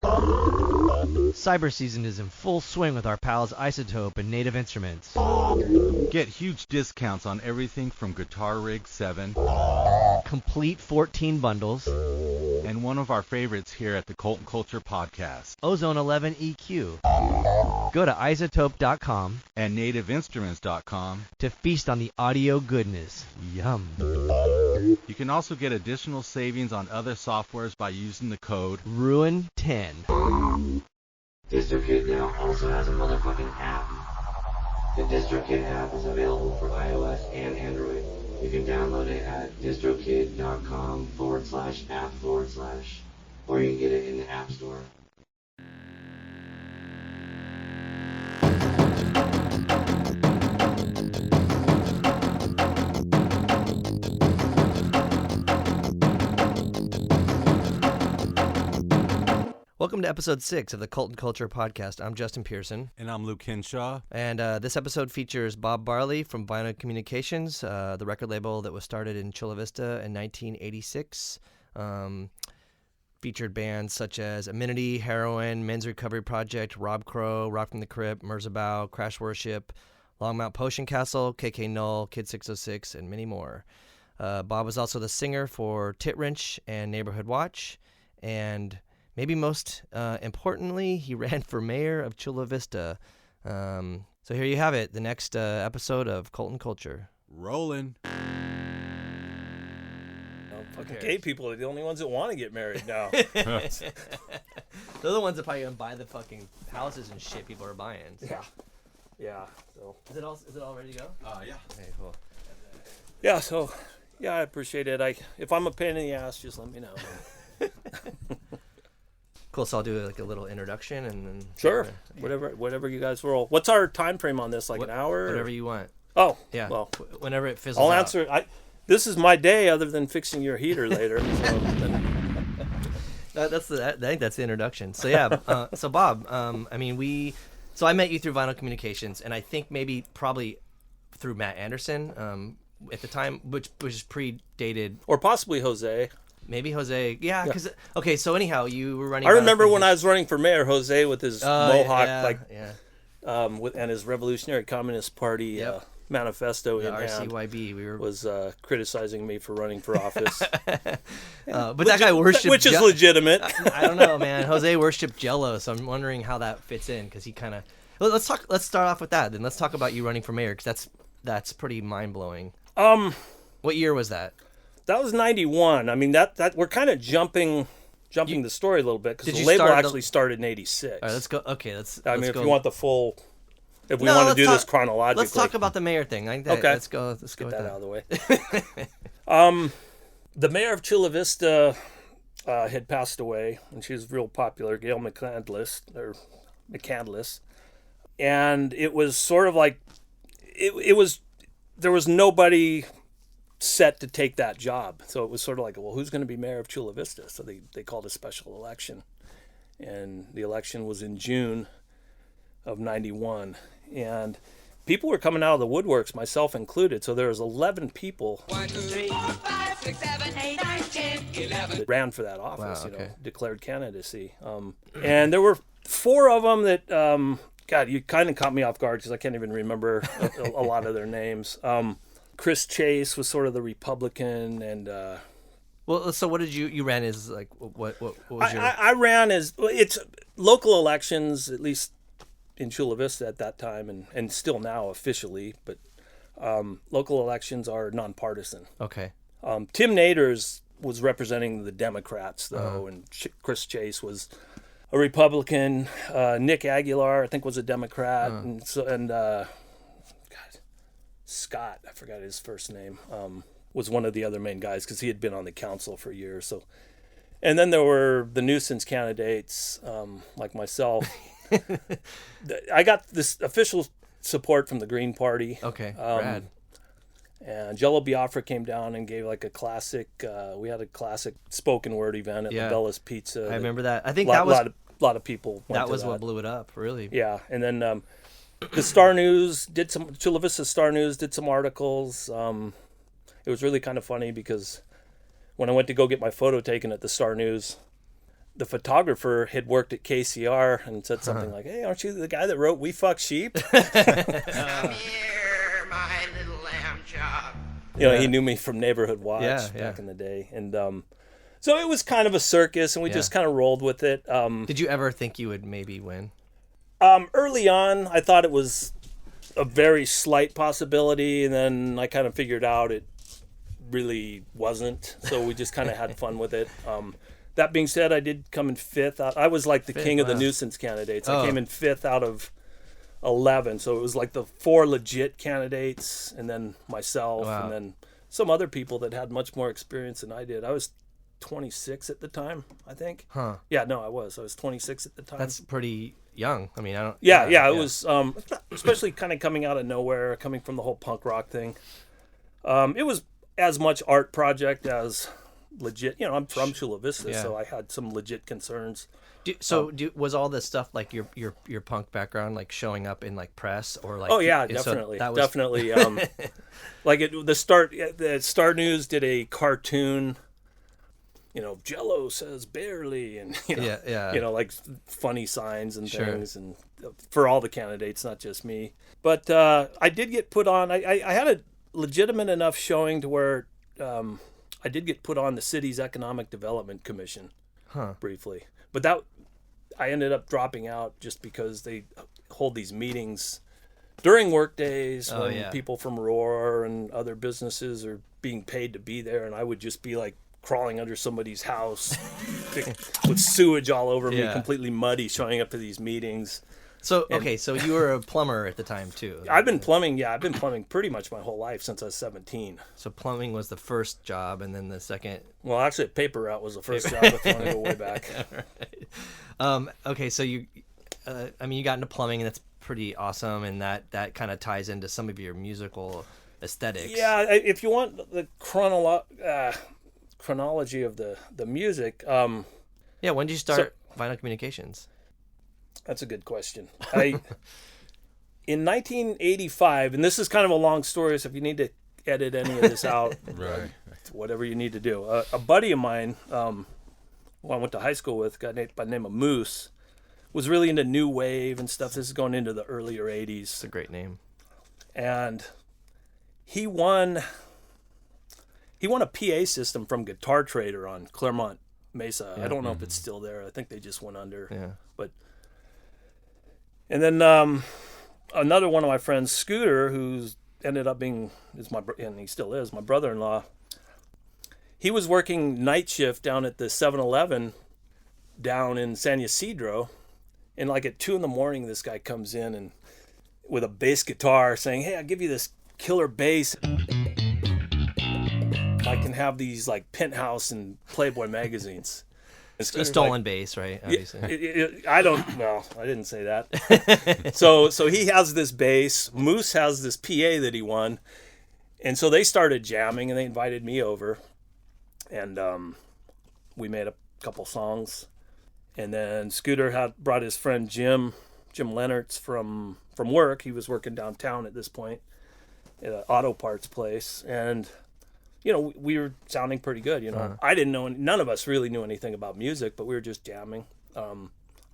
Cyber season is in full swing with our pals Isotope and Native Instruments. Get huge discounts on everything from Guitar Rig 7, Complete 14 bundles, and one of our favorites here at the Cult and Culture Podcast, Ozone 11 EQ. Go to isotope.com and nativeinstruments.com to feast on the audio goodness. Yum. You can also get additional savings on other softwares by using the code RUIN10. DistroKid now also has a motherfucking app. The DistroKid app is available for iOS and Android. You can download it at distrokid.com/app/, or you can get it in the App Store. Welcome to episode 6 of the Cult and Culture Podcast. I'm Justin Pearson. And I'm Luke Henshaw. And this episode features Bob Barley from Vinyl Communications, the record label that was started in Chula Vista in 1986. Featured bands such as Amenity, Heroin, Men's Recovery Project, Rob Crow, Rock from the Crypt, Merzabau, Crash Worship, Longmount Potion Castle, KK Null, Kid 606, and many more. Bob was also the singer for Tit Wrench and Neighborhood Watch, and maybe most importantly, he ran for mayor of Chula Vista. So here you have it, the next episode of Cult and Culture. Rolling. Fucking gay people are the only ones that want to get married now. They're the ones that probably gonna buy the fucking houses and shit people are buying. So. Yeah. So. Is it all ready to go? Yeah. Okay, cool. Yeah. So. Yeah, I appreciate it. If I'm a pain in the ass, just let me know. Cool. So I'll do like a little introduction and then. Sure. Whatever you guys roll. What's our time frame on this? Like an hour? Whatever you want. Oh. Yeah. Well, whenever it fizzles I'll out. answer. This is my day, other than fixing your heater later. So I think that's the introduction. So yeah. So Bob, So I met you through Vinyl Communications, and I think probably through Matt Anderson at the time, which was predated. Or possibly Jose. Maybe Jose. Yeah, because okay. So anyhow, you were running. I remember when I was running for mayor, Jose with his mohawk, and his Revolutionary Communist Party manifesto in hand. RCYB. Was criticizing me for running for office. But that guy worshipped, which is legitimate. I don't know, man. Jose worshipped Jello, so I'm wondering how that fits in because he kind of. Let's start off with that. Then let's talk about you running for mayor because that's pretty mind blowing. What year was that? That was 91. I mean, that we're kind of jumping the story a little bit because the label actually started in 86. All right, let's go. Okay, if you want the full, if we want to do this chronologically, let's talk about the mayor thing. Okay, let's go. Let's get with that out of the way. The mayor of Chula Vista had passed away, and she was real popular, Gail McCandless, and it was sort of like there was nobody set to take that job. So it was sort of like, well, who's going to be mayor of Chula Vista? So they called a special election. And the election was in June of 91. And people were coming out of the woodworks, myself included. So there was 11 people 1, 2, 3, 4, 5, 6, 7, 8, 9, 10, 11 that ran for that office, wow, okay. Declared candidacy. And there were 4 of them that, God, you kind of caught me off guard because I can't even remember a lot of their names. Chris Chase was sort of the Republican, and well, so what did you ran as like what was your? I ran as it's local elections, at least in Chula Vista at that time, and still now officially, but local elections are nonpartisan. Okay. Tim Naders was representing the Democrats though, and Chris Chase was a Republican. Nick Aguilar, I think, was a Democrat, and Scott, I forgot his first name, was one of the other main guys because he had been on the council for years. So, and then there were the nuisance candidates like myself. I got this official support from the Green Party. Okay, rad. And Jello Biafra came down and gave like a classic. We had a classic spoken word event at Labella's Pizza. I remember that. I think that was a lot of people. Went that to was what blew it up, really. Yeah, and then the Star News did some. Chula Vista Star News did some articles. It was really kind of funny because when I went to go get my photo taken at the Star News, the photographer had worked at KCR and said something like, "Hey, aren't you the guy that wrote We Fuck Sheep?" Come here, my little lamb chop. You know, he knew me from Neighborhood Watch Yeah, back in the day. And so it was kind of a circus, and we just kind of rolled with it. Did you ever think you would maybe win? Early on, I thought it was a very slight possibility, and then I kind of figured out it really wasn't. So we just kind of had fun with it. That being said, I did come in 5th. I was like the king of the nuisance candidates. I came in 5th out of 11. So it was like the 4 legit candidates, and then myself, and then some other people that had much more experience than I did. I was 26 at the time, I think. Huh. Yeah, no, I was 26 at the time. That's pretty young. I mean, I don't. Yeah, it was, especially kind of coming out of nowhere, coming from the whole punk rock thing. It was as much art project as legit. You know, I'm from Chula Vista, so I had some legit concerns. Was all this stuff like your punk background like showing up in like press or like? Oh yeah, so definitely, that was... definitely. Like the Star News did a cartoon. You know, Jello says barely, and you know, you know, like funny signs and things, and for all the candidates, not just me. But I did get put on. I had a legitimate enough showing to where I did get put on the city's Economic Development Commission briefly, but that I ended up dropping out just because they hold these meetings during work days when people from Roar and other businesses are being paid to be there, and I would just be like crawling under somebody's house with sewage all over me, completely muddy, showing up to these meetings. So so you were a plumber at the time too. I've been plumbing pretty much my whole life since I was 17. So plumbing was the first job, and then the second. Well, actually, paper route was the first job. If you want to go way back. Okay, so you, I mean, you got into plumbing, and that's pretty awesome, and that kind of ties into some of your musical aesthetics. Yeah, if you want the chronology of the music. Yeah, when did you start Vinyl Communications? That's a good question. In 1985, and this is kind of a long story, so if you need to edit any of this out, Right. Whatever you need to do. A buddy of mine, who I went to high school with, a guy by the name of Moose, was really into new wave and stuff. This is going into the earlier 80s. It's a great name. And he won a PA system from Guitar Trader on Claremont Mesa. I don't know if it's still there. I think they just went under. Yeah. And then another one of my friends, Scooter, who's ended up being and he still is my brother-in-law. He was working night shift down at the 7-Eleven down in San Ysidro, and like at 2 a.m, this guy comes in and with a bass guitar, saying, "Hey, I'll give you this killer bass. I can have these like Penthouse and Playboy magazines." It's a stolen bass, right? Obviously. I didn't say that. So he has this bass. Moose has this PA that he won. And so they started jamming, and they invited me over. And we made a couple songs. And then Scooter brought his friend Jim Leonards from work. He was working downtown at this point at an auto parts place. And you know, we were sounding pretty good, you know. I didn't know, none of us really knew anything about music, but we were just jamming. I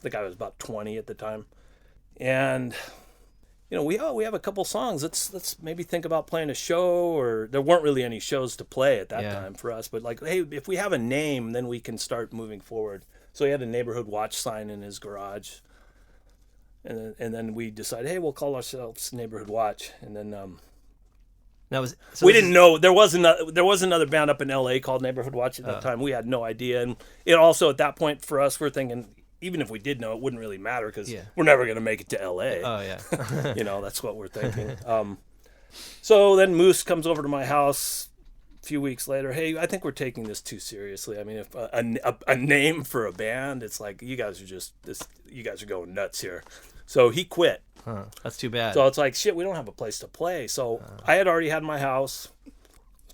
think I was about 20 at the time. And, you know, we have a couple songs. Let's maybe think about playing a show, or there weren't really any shows to play at that time for us. But like, hey, if we have a name, then we can start moving forward. So he had a Neighborhood Watch sign in his garage. And then we decided, hey, we'll call ourselves Neighborhood Watch. And then... we didn't know there was another band up in LA called Neighborhood Watch at that time. We had no idea, and it also at that point for us, we're thinking even if we did know, it wouldn't really matter because we're never going to make it to LA. Oh yeah, you know, that's what we're thinking. So then Moose comes over to my house a few weeks later. Hey, I think we're taking this too seriously. I mean, if a name for a band, it's like you guys are going nuts here. So he quit. That's too bad. So it's like, shit, we don't have a place to play. So I had already had my house.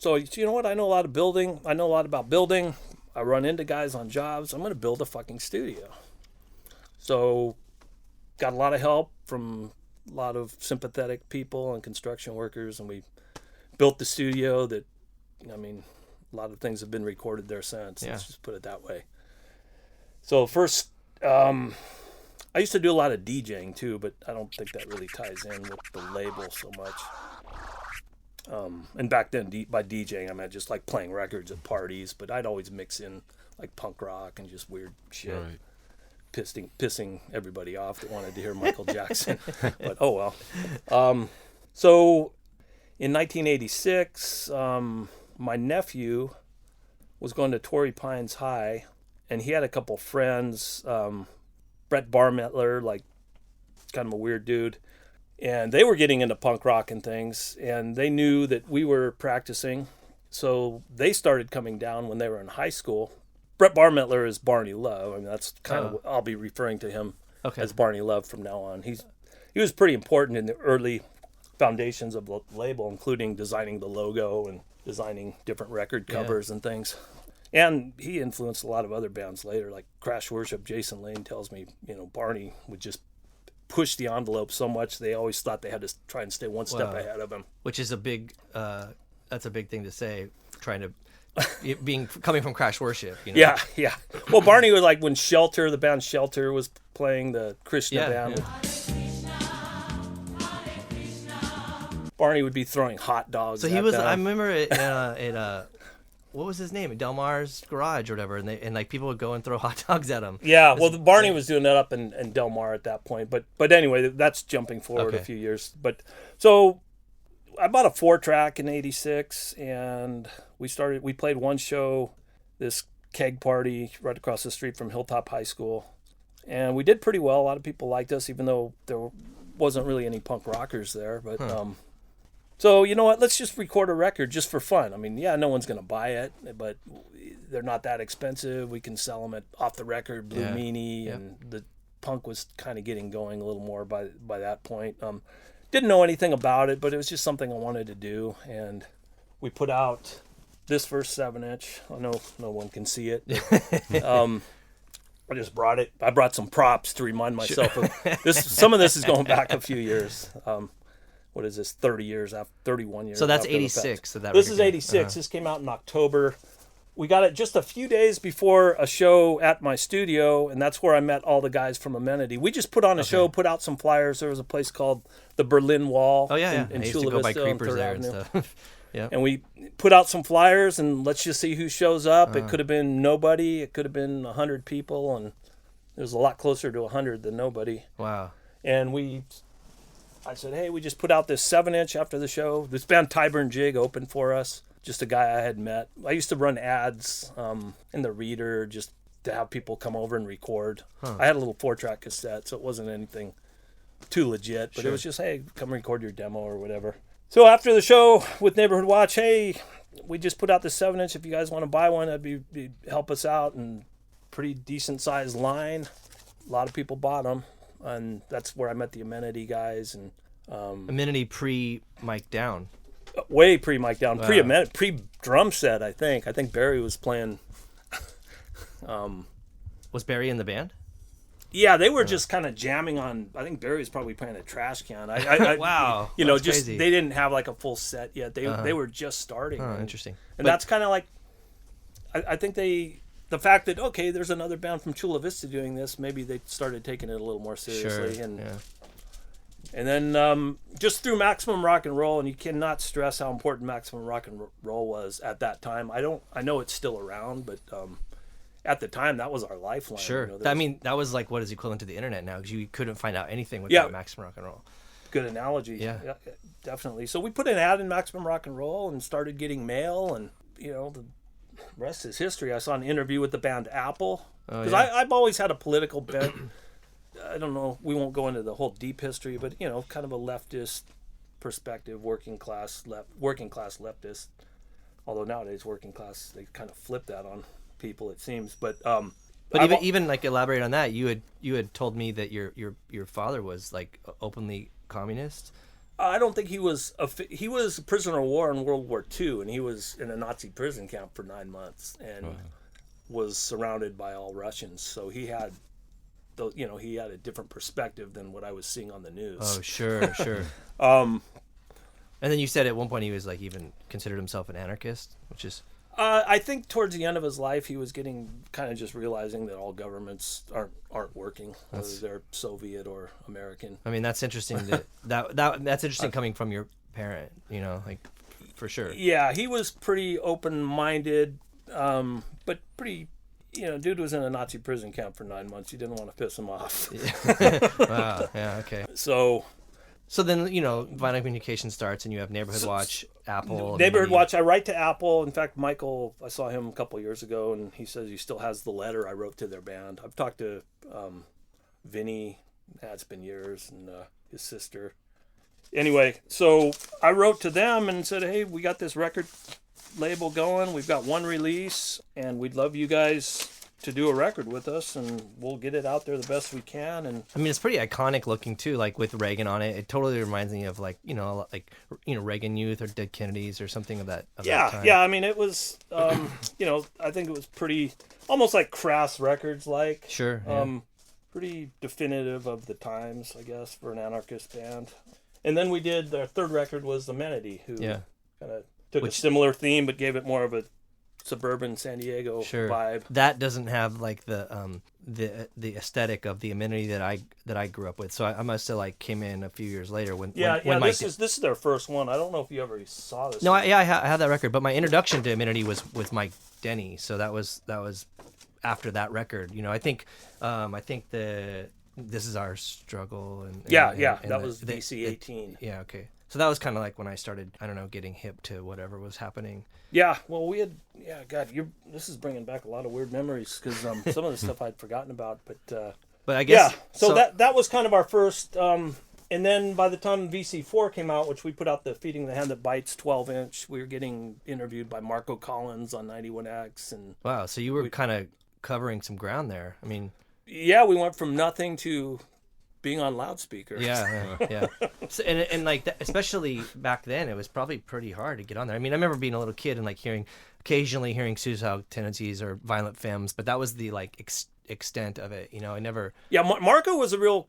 So you know what? I know a lot of building. I know a lot about building. I run into guys on jobs. I'm going to build a fucking studio. So got a lot of help from a lot of sympathetic people and construction workers. And we built the studio that, I mean, a lot of things have been recorded there since. Let's just put it that way. So first, I used to do a lot of DJing too, but I don't think that really ties in with the label so much. And back then, by DJing, I meant just like playing records at parties, but I'd always mix in like punk rock and just weird shit, Right. pissing everybody off that wanted to hear Michael Jackson. But oh well. So in 1986, my nephew was going to Torrey Pines High, and he had a couple friends, Brett Barmettler, like kind of a weird dude, and they were getting into punk rock and things, and they knew that we were practicing, so they started coming down when they were in high school. Brett Barmettler is Barney Love. I mean, that's kind of I'll be referring to him as Barney Love from now on. He was pretty important in the early foundations of the label, including designing the logo and designing different record covers and things. And he influenced a lot of other bands later, like Crash Worship. Jason Lane tells me, Barney would just push the envelope so much they always thought they had to try and stay one step ahead of him. Which is a big, that's a big thing to say, trying to, coming from Crash Worship, Yeah. Well, Barney was like when the band Shelter was playing, the Krishna band. Yeah. Barney would be throwing hot dogs. So at he was. them. I remember it what was his name? Del Mar's garage or whatever, and like people would go and throw hot dogs at him. Yeah, well, Barney was doing that up in Del Mar at that point. But anyway, that's jumping forward a few years. But so I bought a 4-track in '86, and we played one show, this keg party right across the street from Hilltop High School, and we did pretty well. A lot of people liked us, even though there wasn't really any punk rockers there. But so, you know what, let's just record a record just for fun. I mean, yeah, no one's going to buy it, but they're not that expensive. We can sell them at Off the Record, Blue Meanie, and the punk was kind of getting going a little more by that point. Didn't know anything about it, but it was just something I wanted to do. And we put out this first 7-inch. I know no one can see it. I just brought it. I brought some props to remind myself of this. Some of this is going back a few years. What is this? 31 years. So that's after the 86. fact. This is 86. This came out in October. We got it just a few days before a show at my studio, and that's where I met all the guys from Amenity. We just put on a show, put out some flyers. There was a place called the Berlin Wall. Oh yeah, in I used Chula to go by Vista Creepers on 3rd there and Avenue. stuff. Yeah. And we put out some flyers, and let's just see who shows up. It could have been nobody. It could have been 100 people, and it was a lot closer to 100 than nobody. Wow. And I said, hey, we just put out this 7-inch after the show. This band Tyburn Jig opened for us. Just a guy I had met. I used to run ads in the Reader just to have people come over and record. I had a little 4-track cassette, so it wasn't anything too legit, but it was just, hey, come record your demo or whatever. So after the show with Neighborhood Watch, hey, we just put out this 7-inch. If you guys want to buy one, that'd be help us out. And pretty decent sized line. A lot of people bought them. And that's where I met the Amenity guys. And Amenity pre-mic down. Way pre-mic down. Wow. Pre-drum set, I think. I think Barry was playing. Was Barry in the band? Yeah, they were just kind of jamming on. I think Barry was probably playing a Trash Can. Wow. That's just crazy. They didn't have like a full set yet. They were just starting. Oh, interesting. And that's kind of like, I think the fact that, okay, there's another band from Chula Vista doing this, maybe they started taking it a little more seriously. Sure. And then just through Maximum Rock and Roll, and you cannot stress how important Maximum Rock and Roll was at that time. I know it's still around, but at the time that was our lifeline. Sure. I mean, that was like what is equivalent to the internet now, because you couldn't find out anything without Maximum Rock and Roll. Good analogy. Yeah, definitely. So we put an ad in Maximum Rock and Roll and started getting mail, and the rest is history. I saw an interview with the band Apple, because I've always had a political bent. I don't know, we won't go into the whole deep history, but kind of a leftist perspective, working class leftist. Although nowadays working class, they kind of flip that on people, it seems. But even like elaborate on that. You had told me that your father was like openly communist. I don't think he was a prisoner of war in World War II, and he was in a Nazi prison camp for 9 months and was surrounded by all Russians. So he had a different perspective than what I was seeing on the news. Oh, sure. And then you said at one point he was like even considered himself an anarchist, which is I think towards the end of his life, he was getting kind of just realizing that all governments aren't working, whether they're Soviet or American. I mean, that's interesting. That's interesting coming from your parent. You know, like for sure. Yeah, he was pretty open-minded, but pretty. You know, dude was in a Nazi prison camp for 9 months. You didn't want to piss him off. Wow. Yeah. Okay. So then, you know, Vinyl Communication starts, and you have Neighborhood Watch, Apple. Neighborhood Watch. I write to Apple. In fact, Michael, I saw him a couple years ago, and he says he still has the letter I wrote to their band. I've talked to Vinny. It's been years, and his sister. Anyway, so I wrote to them and said, hey, we got this record label going. We've got one release, and we'd love you guys to do a record with us, and we'll get it out there the best we can. And I mean, it's pretty iconic looking too, like with Reagan on it. It totally reminds me of like Reagan Youth or Dead Kennedys or something of that. That time. Yeah. I mean, it was, I think it was pretty, almost like Crass Records, like sure, yeah. Pretty definitive of the times, I guess, for an anarchist band. And then we did our third record was The Menity, who kind of took a similar theme but gave it more of a suburban San Diego vibe. That doesn't have like the aesthetic of the Amenity that I grew up with. So I must have like came in a few years later when this is their first one. I don't know if you ever saw this. No, I had that record, but my introduction to Amenity was with Mike Denny. So that was after that record. You know, I think This Is Our Struggle and that was VC 18. Yeah, okay. So that was kind of like when I started, I don't know, getting hip to whatever was happening. Yeah, well, this is bringing back a lot of weird memories because some of the stuff I'd forgotten about, but I guess so that was kind of our first. And then by the time VC4 came out, which we put out the Feeding the Hand That Bites 12-inch, we were getting interviewed by Marco Collins on 91X, and wow, so you were kind of covering some ground there. I mean, yeah, we went from nothing to being on loudspeaker. Yeah. So, and like that, especially back then, it was probably pretty hard to get on there. I mean, I remember being a little kid and like occasionally hearing suicidal tendencies or violent femmes, but that was the like extent of it. You know, I never. Yeah, Marco was a real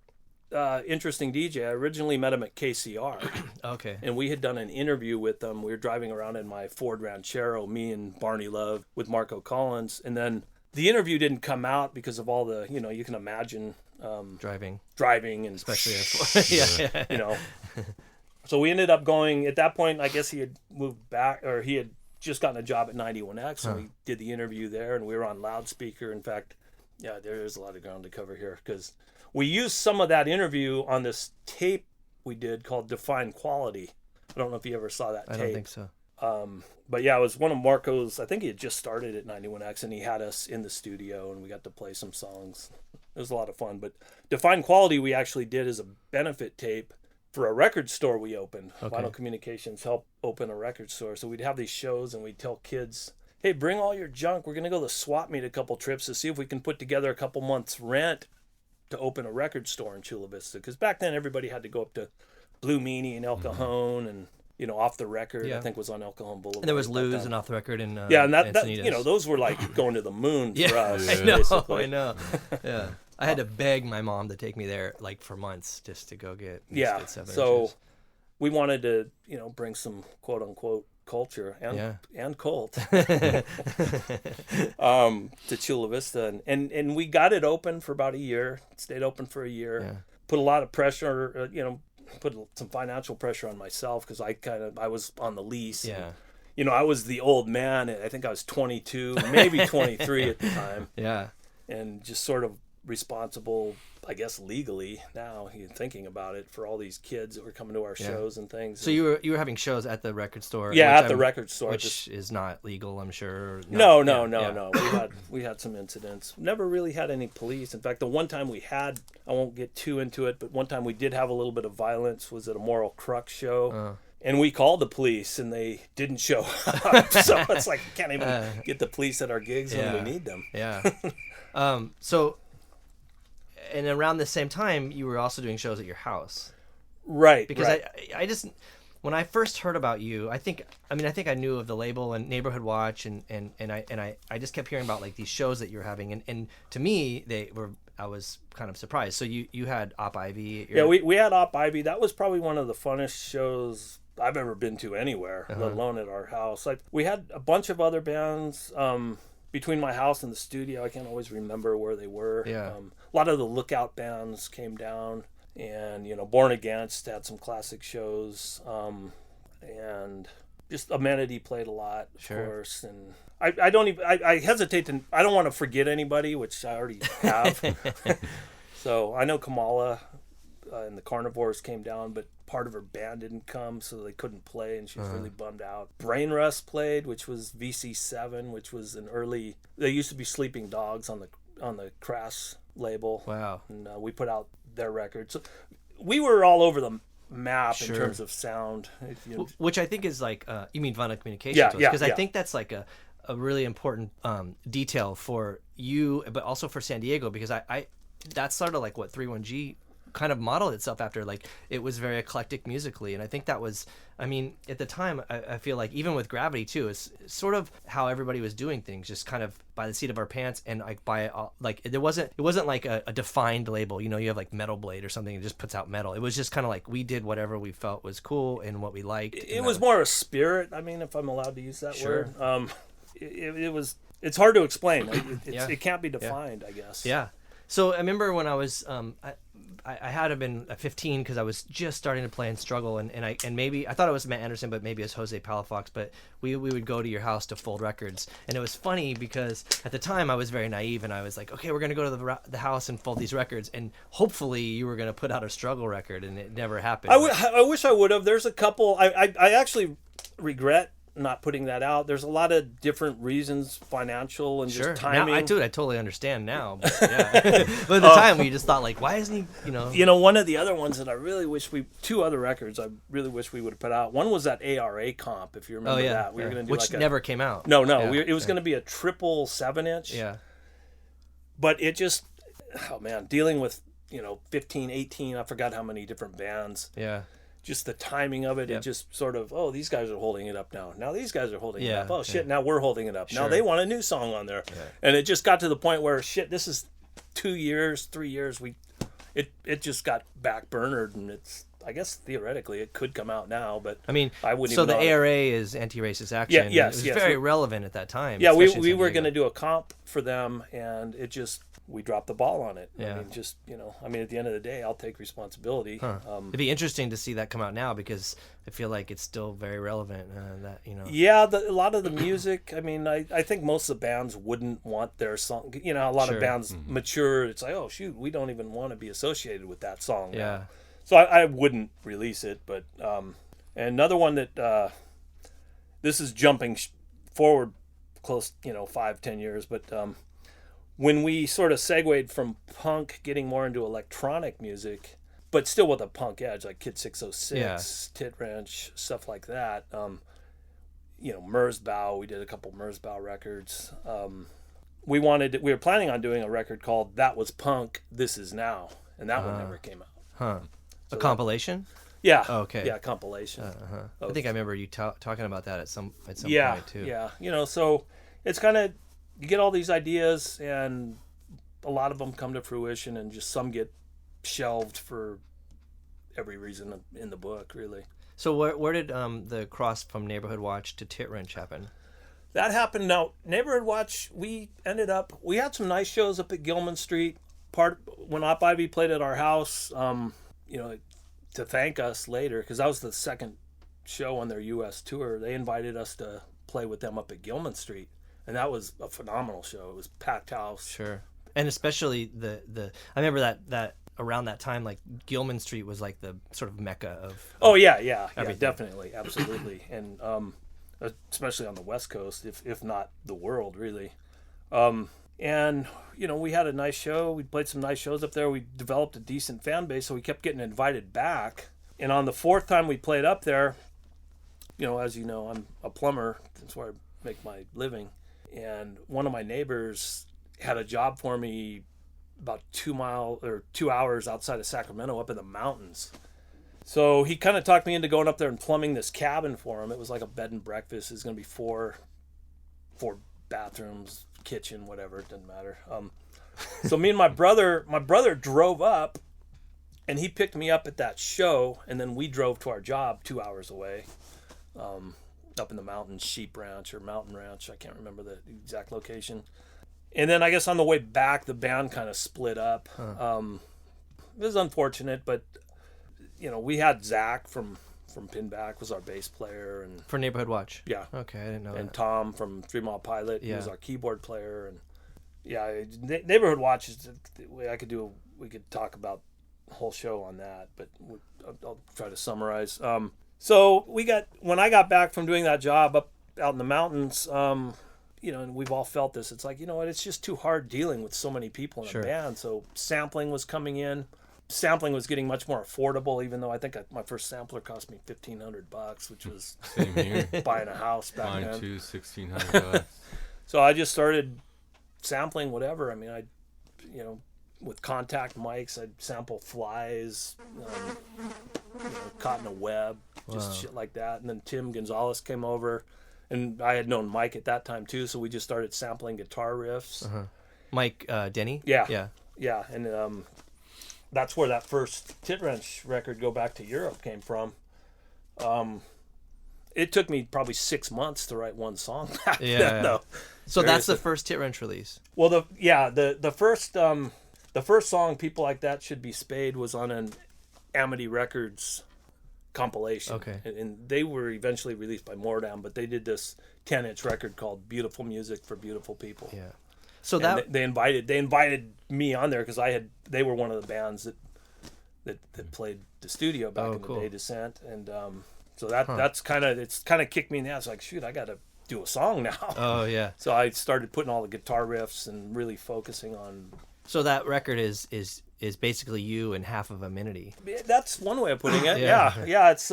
interesting DJ. I originally met him at KCR. Okay. And we had done an interview with him. We were driving around in my Ford Ranchero, me and Barney Love with Marco Collins, and then the interview didn't come out because of all the, you can imagine. Driving and especially so we ended up going at that point. I guess he had moved back, or he had just gotten a job at 91X, and we did the interview there, and we were on loudspeaker. In fact, there is a lot of ground to cover here because we used some of that interview on this tape we did called Define Quality. I don't know if you ever saw that tape. I don't think so. But yeah, it was one of Marco's. I think he had just started at 91X, and he had us in the studio, and we got to play some songs. It was a lot of fun. But Define Quality we actually did as a benefit tape for a record store we opened. Okay. Vinyl Communications helped open a record store. So we'd have these shows and we'd tell kids, hey, bring all your junk. We're going to go to the swap meet a couple trips to see if we can put together a couple months' rent to open a record store in Chula Vista. Because back then everybody had to go up to Blue Meanie and El Cajon and Off the Record, I think was on El Cajon Boulevard. And there was Lou's and Off the Record and and that those were like going to the moon for us. I know, basically. I know. Yeah, I had to beg my mom to take me there like for months just to go get. So inches. We wanted to bring some quote unquote culture and cult to Chula Vista, and we got it open for about a year. Stayed open for a year. Yeah. Put a lot of pressure, put some financial pressure on myself because I was on the lease. Yeah. And, I was the old man. I think I was 22, maybe 23 at the time. Yeah. And just sort of responsible, I guess, legally now, thinking about it, for all these kids that were coming to our shows and things. So you were having shows at the record store? Yeah, at the record store. Which is not legal, I'm sure. No. We had some incidents. Never really had any police. In fact, the one time we had, I won't get too into it, but one time we did have a little bit of violence was at a Moral Crux show. And we called the police, and they didn't show up. So it's like, we can't even get the police at our gigs when we need them. Yeah. And around the same time, you were also doing shows at your house. Right. Because I just, when I first heard about you, I think I knew of the label and Neighborhood Watch, and I just kept hearing about like these shows that you're having, and to me I was kind of surprised. So you had Op Ivy at your... Yeah, we had Op Ivy. That was probably one of the funnest shows I've ever been to anywhere, let alone at our house. Like, we had a bunch of other bands between my house and the studio. I can't always remember where they were. Yeah. A lot of the Lookout bands came down, and Born Against had some classic shows, and just Amenity played a lot, of course. And I don't even I hesitate to, I don't want to forget anybody, which I already have. So I know Kamala and the Carnivores came down, but part of her band didn't come, so they couldn't play, and she was really bummed out. Brain Rust played, which was VC7, which was an early. They used to be Sleeping Dogs on the Crass label. Wow. And we put out their record. So we were all over the map in Sure. terms of sound. Which I think is like, you mean Vinyl Communications? Yeah, Because I yeah. think that's like a really important detail for you, but also for San Diego, because I that's sort of like what 31G kind of modeled itself after. Like, it was very eclectic musically, and I think that was, I mean, at the time, I feel like even with Gravity too, it's sort of how everybody was doing things, just kind of by the seat of our pants, and like it wasn't like a defined label. You have like Metal Blade or something that just puts out metal. It was just kind of like we did whatever we felt was cool and what we liked. It was more a spirit. I mean, if I'm allowed to use that Sure. word. It was. It's hard to explain. It can't be Yeah. defined, I guess. Yeah. So I remember when I was I had to have been 15 because I was just starting to play and struggle, and maybe I thought it was Matt Anderson, but maybe it was Jose Palafox. But we would go to your house to fold records, and it was funny because at the time I was very naive, and I was like, okay, we're gonna go to the house and fold these records, and hopefully you were gonna put out a struggle record, and it never happened. I wish I would have. There's a couple. I actually regret not putting that out. There's a lot of different reasons, financial and Sure. just timing. Now, I totally understand now. But, yeah. But at the time, we just thought like, why isn't he? One of the other ones that I really wish two other records I really wish we would have put out. One was that ARA comp, if you remember that. We were going to do which never came out. No. Yeah. It was going to be a triple 7-inch. Yeah. But it just, oh man, dealing with 15, 18, I forgot how many different bands. Yeah. Just the timing of it, Yep. it just sort of, oh, these guys are holding it up now. Now these guys are holding it Yeah, up. Oh, shit, yeah. now we're holding it up. Now Sure. they want a new song on there. And it just got to the point where, shit, this is 2 years, 3 years. It just got backburnered, and it's, I guess, theoretically, it could come out now, but I mean, I wouldn't so even the know. ARA is anti-racist action. Yeah, yes, It was yes. very relevant at that time. Yeah, especially in we San were Diego. going to do a comp for them, and it just, we dropped the ball on it. Yeah. I mean, at the end of the day, I'll take responsibility. It'd be interesting to see that come out now because I feel like it's still very relevant. Yeah, a lot of the music. I mean, I think most of the bands wouldn't want their song. A lot Sure. of bands mature. It's like, oh shoot, we don't even want to be associated with that song. now. Yeah. So I wouldn't release it. But and another one that this is jumping forward close, 5-10 years. But when we sort of segued from punk, getting more into electronic music, but still with a punk edge, like Kid 606, Tit Wrench, stuff like that. Merzbow, we did a couple Merzbow records. We were planning on doing a record called That Was Punk, This Is Now, and that one never came out. A compilation? Yeah. Oh, okay. Yeah, compilation. I think I remember you talking about that at some point too. Yeah. So it's kind of, you get all these ideas, and a lot of them come to fruition, and just some get shelved for every reason in the book, really. So where did the cross from Neighborhood Watch to Tit Wrench happen? That happened. Now, Neighborhood Watch, we had some nice shows up at Gilman Street. When Op Ivy played at our house, to thank us later, because that was the second show on their U.S. tour. They invited us to play with them up at Gilman Street, and that was a phenomenal show. It was packed house. Sure. And especially the I remember that around that time, like Gilman Street was like the sort of mecca of. Oh yeah, everything. definitely, absolutely, and especially on the West Coast, if not the world, really. And we had a nice show. We played some nice shows up there. We developed a decent fan base, so we kept getting invited back. And on the fourth time we played up there, as you know, I'm a plumber. That's where I make my living. And one of my neighbors had a job for me about 2 hours outside of Sacramento, up in the mountains. So he kind of talked me into going up there and plumbing this cabin for him. It was like a bed and breakfast. It's going to be four bathrooms, kitchen, whatever. It doesn't matter. So me and my brother drove up, And he picked me up at that show, and then we drove to our job 2 hours away, up in the mountains, Sheep Ranch or Mountain Ranch. I can't remember the exact location. And then I guess on the way back, the band kind of split up. It was unfortunate, but we had Zach from Pinback was our bass player, and For Neighborhood Watch. yeah, Okay, I didn't know and that. Tom from 3 Mile Pilot, he Yeah. was our keyboard player, and yeah, Neighborhood Watch is we could talk about the whole show on that, but I'll try to summarize. So when I got back from doing that job up out in the mountains, and we've all felt this. It's like, it's just too hard dealing with so many people in Sure. a band. So sampling was coming in. Sampling was getting much more affordable, even though I think my first sampler cost me $1,500, which was Same here. buying a house back Mine then. too, $1,600. So I just started sampling whatever. I mean, with contact mics, I'd sample flies, caught in a web, just shit like that. And then Tim Gonzalez came over, and I had known Mike at that time too, so we just started sampling guitar riffs. Mike Denny? Yeah. Yeah. Yeah, and that's where that first Tit Wrench record, Go Back to Europe, came from. It took me probably 6 months to write one song back Yeah, then, yeah. though. So that's the Seriously. first Tit Wrench release. Well, the first song, People Like That Should Be Spayed, was on an Amity Records compilation. Okay. And they were eventually released by Mordam, but they did this 10-inch record called Beautiful Music for Beautiful People. Yeah. So And that they invited me on there because they were one of the bands that played the studio back Oh, in the cool. day, Descent, and so that's kind of kicked me in the ass. Like, shoot, I got to do a song now. Oh yeah. So I started putting all the guitar riffs and really focusing on. So that record is basically you and half of Amenity. That's one way of putting it. Yeah. Yeah. It's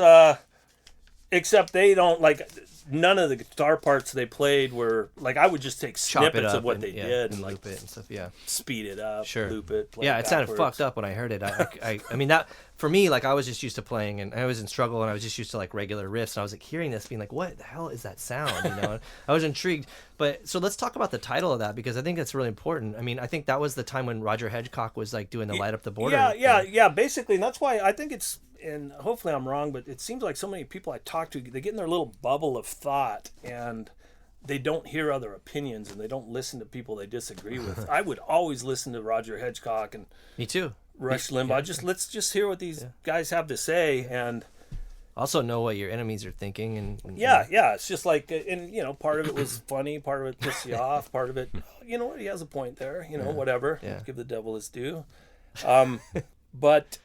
except they don't like. None of the guitar parts they played were like, I would just take Chop it snippets up of what and, they yeah, did and and like loop it and stuff. Yeah. speed it up, Sure. loop it. Play Yeah, it sounded backwards. fucked up when I heard it. I mean that for me, like I was just used to playing, and I was in struggle, and I was just used to like regular riffs, and I was like hearing this, being like, what the hell is that sound? And I was intrigued. But so let's talk about the title of that, because I think that's really important. I mean, I think that was the time when Roger Hedgecock was like doing the Light Up the Border. Yeah. Basically, and that's why I think it's. And hopefully I'm wrong, but it seems like so many people I talk to, they get in their little bubble of thought, and they don't hear other opinions, and they don't listen to people they disagree with. I would always listen to Roger Hedgecock and Me too. Rush Limbaugh. Let's just hear what these guys have to say, and Also know what your enemies are thinking, and yeah. It's just like, and part of it was funny, part of it pissed you off, part of it, you know what, he has a point there, whatever. Yeah. Give the devil his due. But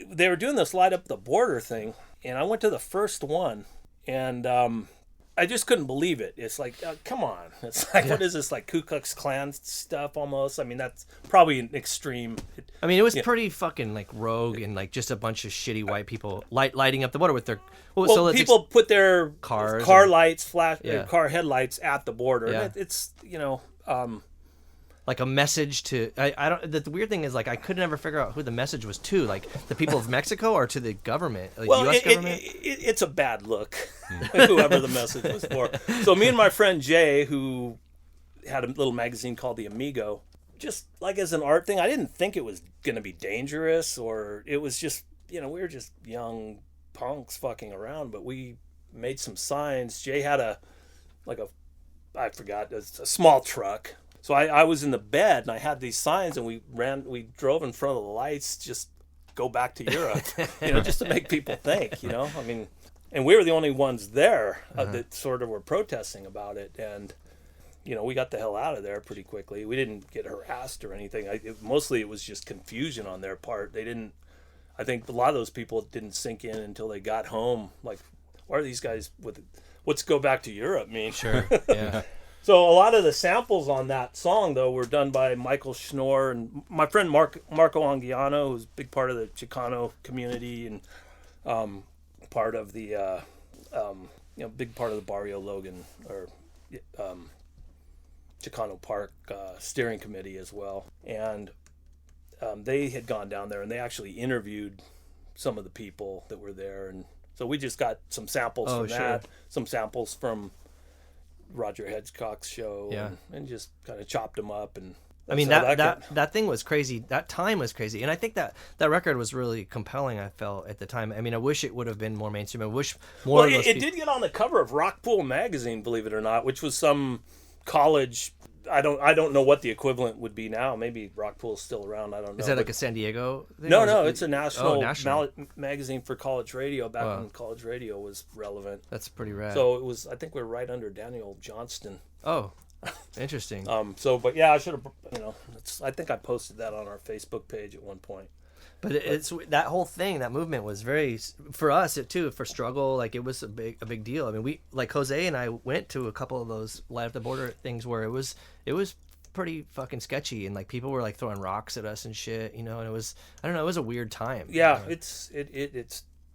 they were doing this Light Up the Border thing, and I went to the first one, and I just couldn't believe it. It's like, come on. It's like, what is this, like Ku Klux Klan stuff almost? I mean, that's probably an extreme. I mean, it was pretty fucking like rogue and like just a bunch of shitty white people lighting up the border with their. Well, so let's people put their cars car and- lights, Yeah. car headlights at the border. Yeah. And it's, like a message to I don't. The weird thing is like I could never figure out who the message was to, like the people of Mexico or to the government, like well, U.S. government. it's a bad look, whoever the message was for. So me and my friend Jay, who had a little magazine called The Amigo, just like as an art thing, I didn't think it was going to be dangerous, or it was just, we were just young punks fucking around, but we made some signs. Jay had a small truck. So I was in the bed and I had these signs, and we drove in front of the lights, just go back to Europe, just to make people think, I mean, and we were the only ones there that sort of were protesting about it. And, we got the hell out of there pretty quickly. We didn't get harassed or anything. Mostly it was just confusion on their part. I think a lot of those people didn't sink in until they got home. Like, why are these guys what's go back to Europe mean? Sure. Yeah. So a lot of the samples on that song, though, were done by Michael Schnorr and my friend Marco Anguiano, who's a big part of the Chicano community and part of the, big part of the Barrio Logan or Chicano Park steering committee as well. And they had gone down there and they actually interviewed some of the people that were there. And so we just got some samples from that, some samples from Roger Hedgecock's show, and just kind of chopped them up and I mean, how that thing was crazy. That time was crazy. And I think that record was really compelling, I felt, at the time. I mean, I wish it would have been more mainstream. I wish more of those it did get on the cover of Rockpool magazine, believe it or not, which was some college. I don't know what the equivalent would be now. Maybe Rockpool's still around. I don't know. Is that like a San Diego thing? No, it's a national, national. magazine for college radio back when college radio was relevant. That's pretty rad. So it was, I think we're right under Daniel Johnston. Oh, interesting. But yeah, I should have, I think I posted that on our Facebook page at one point. But it's that whole thing, that movement was very, for us too, for struggle. Like it was a big deal. I mean, we, like Jose and I went to a couple of those light at the border things where it was pretty fucking sketchy, and like people were like throwing rocks at us and shit, and it was, I don't know, it was a weird time. Yeah, it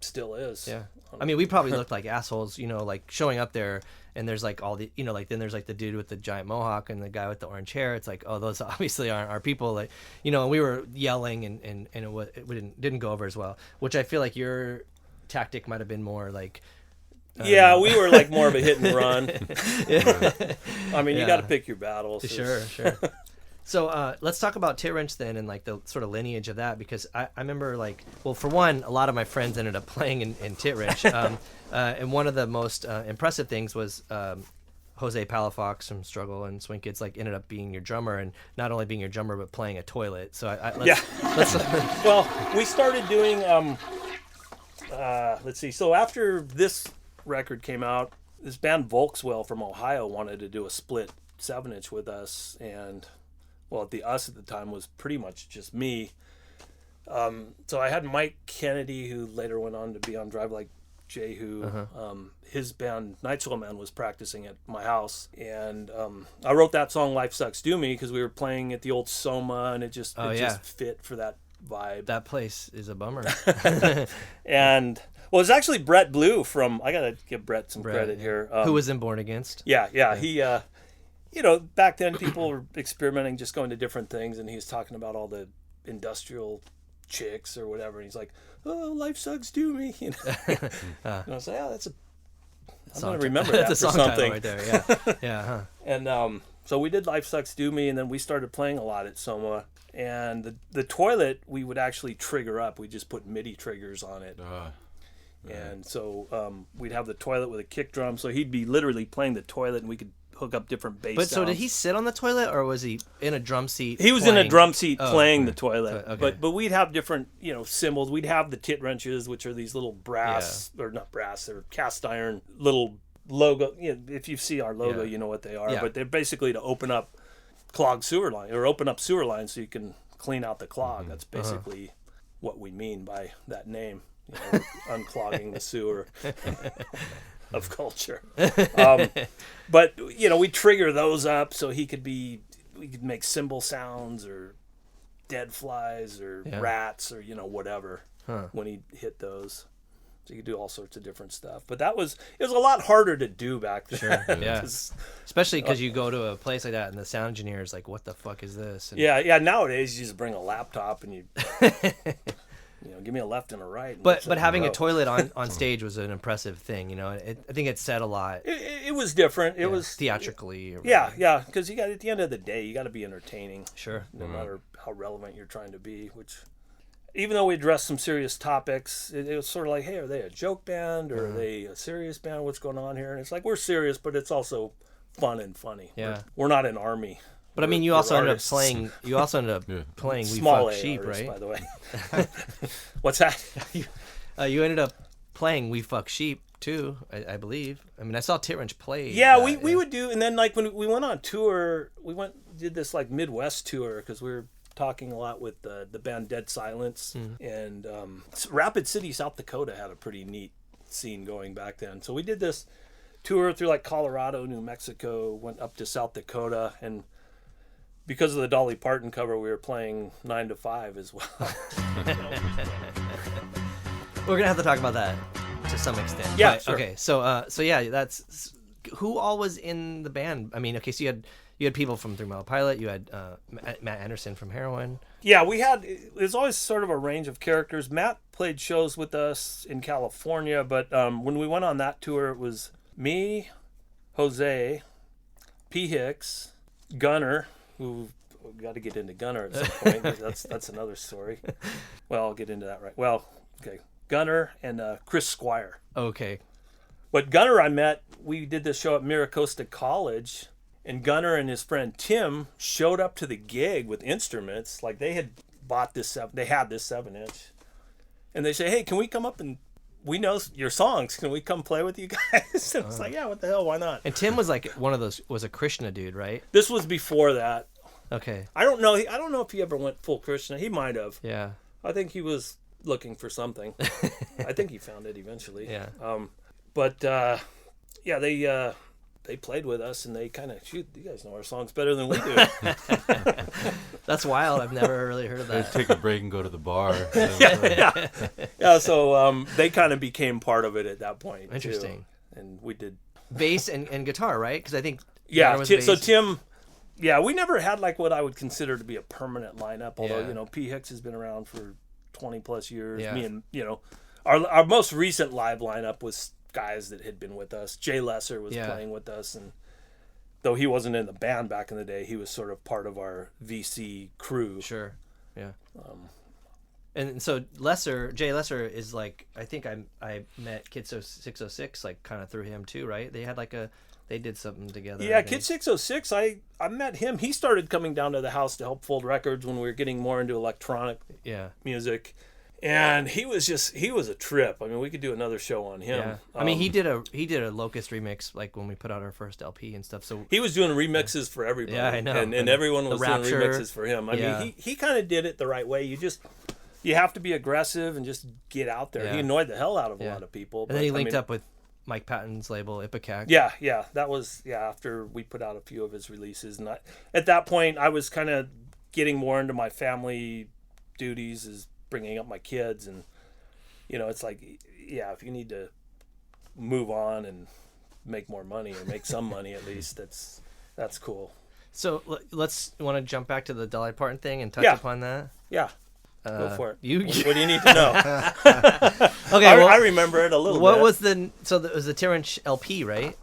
still is. Yeah. I mean, we probably looked like assholes, like showing up there, and there's like all the, like then there's like the dude with the giant mohawk and the guy with the orange hair. It's like, oh, those obviously aren't our people. Like, and we were yelling and it didn't go over as well, which I feel like your tactic might have been more like. Yeah, we were like more of a hit and run. I mean, you got to pick your battles. Sure. So let's talk about Tit Wrench then, and like the sort of lineage of that, because I remember like, well, for one, a lot of my friends ended up playing in Tit Wrench, and one of the most impressive things was Jose Palafox from Struggle and Swing Kids like ended up being your drummer, and not only being your drummer but playing a toilet. So let's well, we started doing let's see. So after this record came out, this band Volkswell from Ohio wanted to do a split 7-inch with us, and well, the us at the time was pretty much just me. So I had Mike Kennedy, who later went on to be on Drive Like Jehu. His band Night Soul Man was practicing at my house, and I wrote that song "Life Sucks Do Me" because we were playing at the old Soma, and it just fit for that vibe. That place is a bummer. And well, it's actually Brett Blue from. I gotta give Brett some credit here. Who was in Born Against? Yeah. He. Back then people were experimenting, just going to different things, and he was talking about all the industrial chicks or whatever, and he's like, "Oh, life sucks, do me," And I was like, "Oh, I'm gonna remember that that's for a song something." right there, yeah. And so we did Life Sucks, Do Me, and then we started playing a lot at Soma. And the toilet we would actually trigger up. We just put MIDI triggers on it. And so we'd have the toilet with a kick drum, so he'd be literally playing the toilet, and we could hook up different bass sounds. So did he sit on the toilet, or was he in a drum seat? He was in a drum seat playing the toilet. Okay. But we'd have different cymbals. We'd have the tit wrenches, which are these little brass or not brass, they're cast iron little logo. If you see our logo, you know what they are. Yeah. But they're basically to open up clogged sewer line, or open up sewer lines so you can clean out the clog. That's basically what we mean by that name. Unclogging the sewer of culture. But we trigger those up so we could make cymbal sounds or dead flies or rats or whatever when he hit those. So you could do all sorts of different stuff. But it was a lot harder to do back then. Sure, yeah. Especially because you go to a place like that and the sound engineer is like, what the fuck is this? And nowadays you just bring a laptop and you give me a left and a right. But having a toilet on stage was an impressive thing. I think it said a lot. It was different. It was theatrically. Because at the end of the day, you got to be entertaining. Sure. No matter how relevant you're trying to be. Which, even though we addressed some serious topics, it was sort of like, hey, are they a joke band or are they a serious band? What's going on here? And it's like, we're serious, but it's also fun and funny. Yeah. We're not an army. But I mean, you also ended up playing. You also ended up playing "We Small Fuck A Sheep," artists, right? by the way. What's that? You ended up playing "We Fuck Sheep" too, I believe. I mean, I saw Tit Wrench play. Yeah, we would do, and then like when we went on tour, did this like Midwest tour because we were talking a lot with the band Dead Silence, and Rapid City, South Dakota had a pretty neat scene going back then. So we did this tour through like Colorado, New Mexico, went up to South Dakota, and because of the Dolly Parton cover, we were playing 9 to 5 as well. We're gonna have to talk about that to some extent. Yeah, but, sure. Okay, so that's who all was in the band. I mean, okay, so you had people from 3 Mile Pilot. You had Matt Anderson from Heroin. Yeah, there's always sort of a range of characters. Matt played shows with us in California, but when we went on that tour, it was me, Jose, P. Hicks, Gunner, who we've got to get into Gunner at some point. That's another story. Well, I'll get into that right. Well, okay. Gunner and Chris Squire. Okay. But Gunner I met, we did this show at Miracosta College, and Gunner and his friend Tim showed up to the gig with instruments. Like they had bought this, they had this 7-inch. And they say, hey, can we come up and we know your songs. Can we come play with you guys? And it's like, yeah, what the hell? Why not? And Tim was like one of those, was a Krishna dude, right? This was before that. Okay. I don't know. I don't know if he ever went full Krishna. He might have. Yeah. I think he was looking for something. I think he found it eventually. Yeah. Yeah, they played with us and they kind of, shoot, you guys know our songs better than we do. That's wild. I've never really heard of They that. take a break and go to the bar. Yeah, so they kind of became part of it at that point. Interesting. Too. And we did Bass and guitar, right? Because I think yeah. was So bass. Tim, yeah, we never had like what I would consider to be a permanent lineup. Although Yeah. P. Hicks has been around for 20 plus years. Yeah. Me and our most recent live lineup was guys that had been with us. Jay Lesser was playing with us, and though he wasn't in the band back in the day, he was sort of part of our VC crew. Sure. Yeah. And so Jay Lesser is like, I think I met Kid 606 like kind of through him too, right? They had they did something together. Yeah, Kid 606, I met him. He started coming down to the house to help fold records when we were getting more into electronic music. And he was a trip. I mean, we could do another show on him. Yeah. I mean, he did a Locust remix like when we put out our first LP and stuff. So he was doing remixes for everybody. Yeah, I know. And everyone was doing Rapture. remixes for him. I mean, he kind of did it the right way. You have to be aggressive and just get out there. Yeah. He annoyed the hell out of a lot of people. And then he linked up with Mike Patton's label, Ipecac. Yeah. That was after we put out a few of his releases. And at that point, I was kind of getting more into my family duties, as bringing up my kids, and it's like, if you need to move on and make more money or make some money at least, that's cool. So let's want to jump back to the Dolly Parton thing and touch upon that. Yeah. Go for it. What do you need to know? Okay, I remember it a little bit. What was it was the 10-inch LP, right?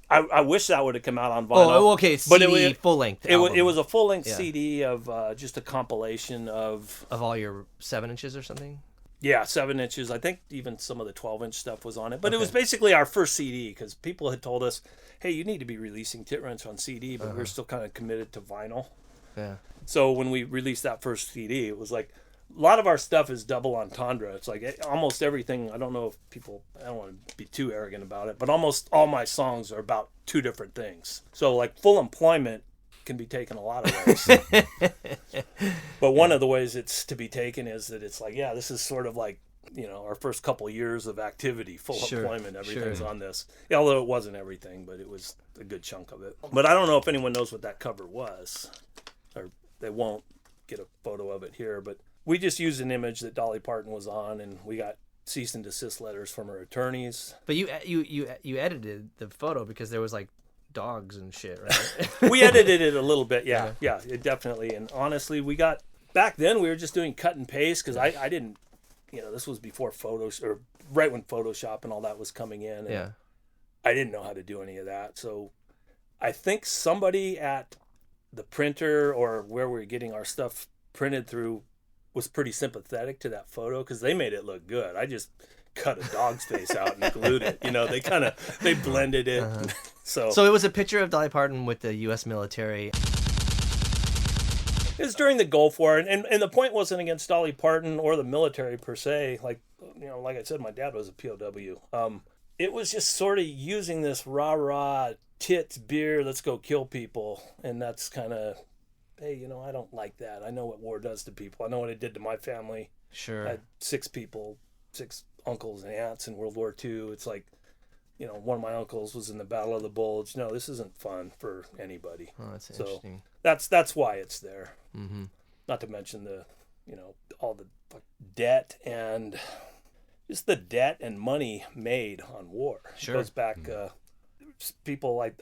I wish that would have come out on vinyl. Oh, okay, CD, it full length. It was a full length CD of just a compilation of all your 7 inches or something. Yeah, 7 inches. I think even some of the 12-inch stuff was on it. But it was basically our first CD because people had told us, hey, you need to be releasing Tit Wrench on CD, but we're still kind of committed to vinyl. Yeah. So when we released that first CD, it was like, a lot of our stuff is double entendre. It's like almost everything. I don't know if people, I don't want to be too arrogant about it, but almost all my songs are about two different things. So like Full Employment can be taken a lot of ways. But one of the ways it's to be taken is that it's like, this is sort of like, our first couple years of activity, Full Employment, everything's on this. Yeah, although it wasn't everything, but it was a good chunk of it. But I don't know if anyone knows what that cover was, or they won't get a photo of it here, but we just used an image that Dolly Parton was on, and we got cease and desist letters from her attorneys. But you edited the photo because there was like dogs and shit, right? We edited it a little bit, yeah, it definitely. And honestly, back then we were just doing cut and paste because I didn't, this was before Photoshop, or right when Photoshop and all that was coming in. And I didn't know how to do any of that, so I think somebody at the printer or where we were getting our stuff printed through was pretty sympathetic to that photo because they made it look good. I just cut a dog's face out and glued it. They blended it. So it was a picture of Dolly Parton with the U.S. military. It was during the Gulf War, and the point wasn't against Dolly Parton or the military per se. Like I said, my dad was a POW. It was just sort of using this rah-rah, tits, beer, let's go kill people, and that's kind of, hey, I don't like that. I know what war does to people. I know what it did to my family. Sure. I had 6 uncles and aunts in World War II. It's like, one of my uncles was in the Battle of the Bulge. No, this isn't fun for anybody. Oh, that's interesting. That's why it's there. Mm-hmm. Not to mention the, all the debt and just the debt and money made on war. Sure. It goes back, people like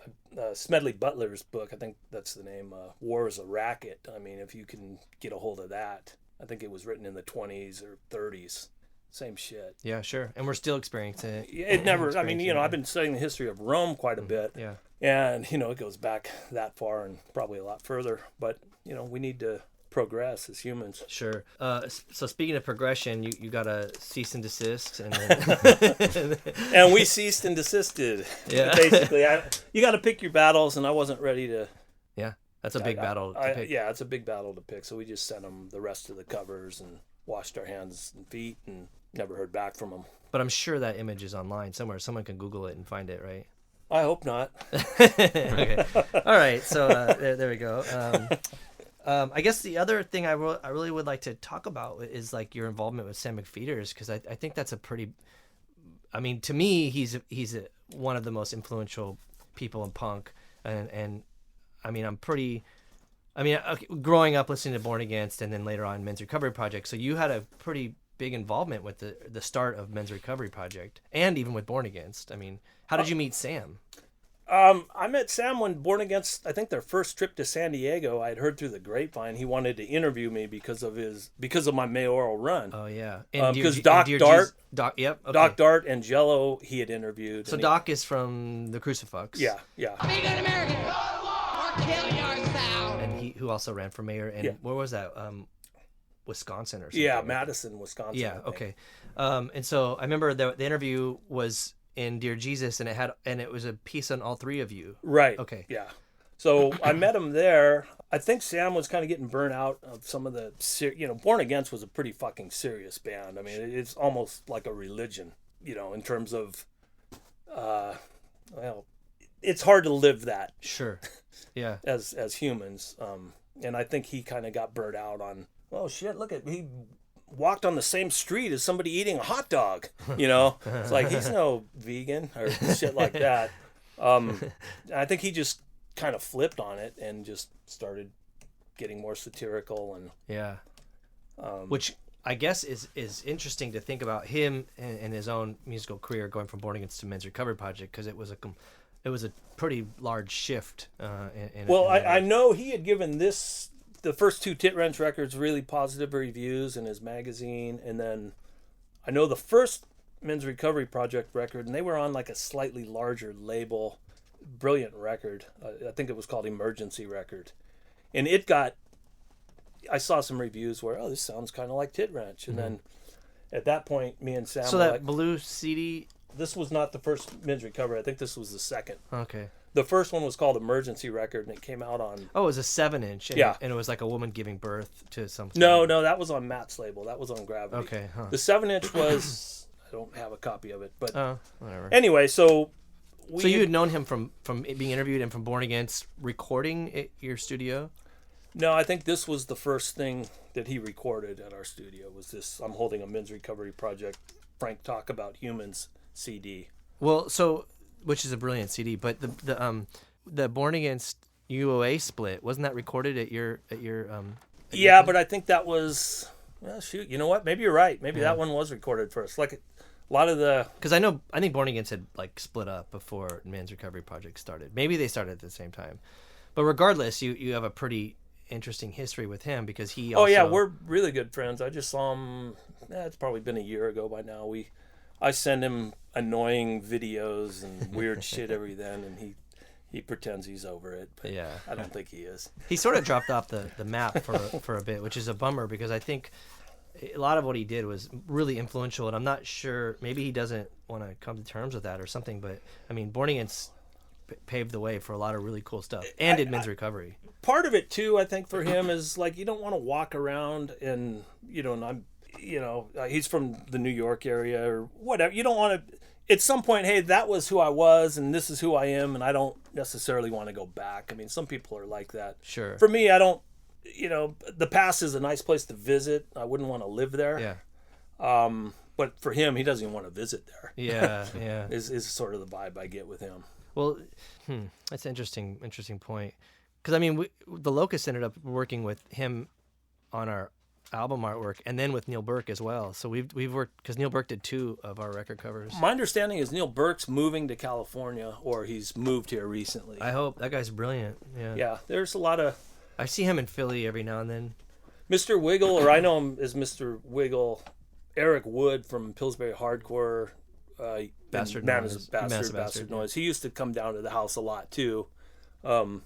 Smedley Butler's book, I think that's the name, War is a Racket. I mean, if you can get a hold of that, I think it was written in the 20s or 30s. Same shit. Yeah, sure. And we're still experiencing it. It never, I mean, I've been studying the history of Rome quite a bit. Yeah. And, it goes back that far and probably a lot further. But we need to progress as humans. Sure. So speaking of progression, you got a cease and desist, and then And we ceased and desisted. Yeah. Basically, you got to pick your battles, and I wasn't ready to. yeah, that's a big battle to pick. Yeah, it's a big battle to pick. So we just sent them the rest of the covers and washed our hands and feet, and never heard back from them. But I'm sure that image is online somewhere. Someone can Google it and find it, right? I hope not. Okay. All right. So there we go. I guess the other thing I really would like to talk about is like your involvement with Sam McPheeters, because I think that's a pretty. I mean, to me, he's one of the most influential people in punk, and I mean, growing up listening to Born Against, and then later on Men's Recovery Project. So you had a pretty big involvement with the start of Men's Recovery Project, and even with Born Against. I mean, how did you meet Sam? I met Sam when Born Against, I think their first trip to San Diego. I had heard through the grapevine he wanted to interview me because of my mayoral run. Oh yeah, Because Doc Dart, Yep. Okay. Doc Dart and Jello he had interviewed. So Doc is from the Crucifix. Yeah. Be good American. Or kill yourself. And who also ran for mayor. And where was that? Wisconsin or something. Yeah, Madison, Wisconsin. Yeah. Okay. And so I remember the interview was in Dear Jesus, and it was a piece on all three of you. Right. Okay. Yeah. So I met him there. I think Sam was kind of getting burnt out of some of the, Born Against was a pretty fucking serious band. I mean, it's almost like a religion, in terms of, it's hard to live that. Sure. Yeah. as humans. And I think he kind of got burnt out on, oh shit, he walked on the same street as somebody eating a hot dog, It's like, he's no vegan or shit like that. I think he just kind of flipped on it and just started getting more satirical and yeah. Which I guess is interesting to think about him and his own musical career going from Born Against to Men's Recovery Project, because it was a pretty large shift. I know he had given the first two Tit Wrench records really positive reviews in his magazine, and then I know the first Men's Recovery Project record, and they were on like a slightly larger label, brilliant record. I think it was called Emergency Record, and I saw some reviews where, this sounds kind of like Tit Wrench, and then at that point, me and Sam. So were that like, blue CD. This was not the first Men's Recovery. I think this was the second. Okay. The first one was called Emergency Record, and it came out on. Oh, it was a 7-inch. Yeah. And it was like a woman giving birth to something. No, that was on Matt's label. That was on Gravity. Okay. Huh. The 7-inch was. I don't have a copy of it, but whatever. anyway, so. So you had known him from being interviewed and from Born Against recording at your studio? No, I think this was the first thing that he recorded at our studio. Was this? I'm holding a Men's Recovery Project Frank Talk About Humans CD. Well, which is a brilliant CD, but the Born Against UOA split, wasn't that recorded at your Yeah, but I think that was. Well, shoot, you know what? Maybe you're right. Maybe that one was recorded first. Like a lot of the. Because I think Born Against had like split up before Men's Recovery Project started. Maybe they started at the same time, but regardless, you have a pretty interesting history with him because he. Also... Oh yeah, we're really good friends. I just saw him. It's probably been a year ago by now. I send him annoying videos and weird shit every then, and he pretends he's over it. But yeah, I don't think he is. He sort of dropped off the map for a bit, which is a bummer because I think a lot of what he did was really influential, and I'm not sure, maybe he doesn't want to come to terms with that or something, but I mean, Born Against paved the way for a lot of really cool stuff, and did Men's Recovery. Part of it too, I think, for him is like, you don't want to walk around and he's from the New York area or whatever. You don't want to, at some point, hey, that was who I was and this is who I am, and I don't necessarily want to go back. I mean, some people are like that. Sure. For me, I don't, the past is a nice place to visit. I wouldn't want to live there. Yeah. But for him, he doesn't even want to visit there. Yeah, yeah. is sort of the vibe I get with him. Well, that's an interesting point. Because, I mean, the Locusts ended up working with him on our album artwork, and then with Neil Burke as well. So we've worked, because Neil Burke did 2 of our record covers. My understanding is Neil Burke's moving to California, or he's moved here recently. I hope. That guy's brilliant. Yeah. Yeah, there's a lot of... I see him in Philly every now and then. Mr. Wiggle, or I know him as Mr. Wiggle, Eric Wood from Pillsbury Hardcore, Bastard Noise. He used to come down to the house a lot too. And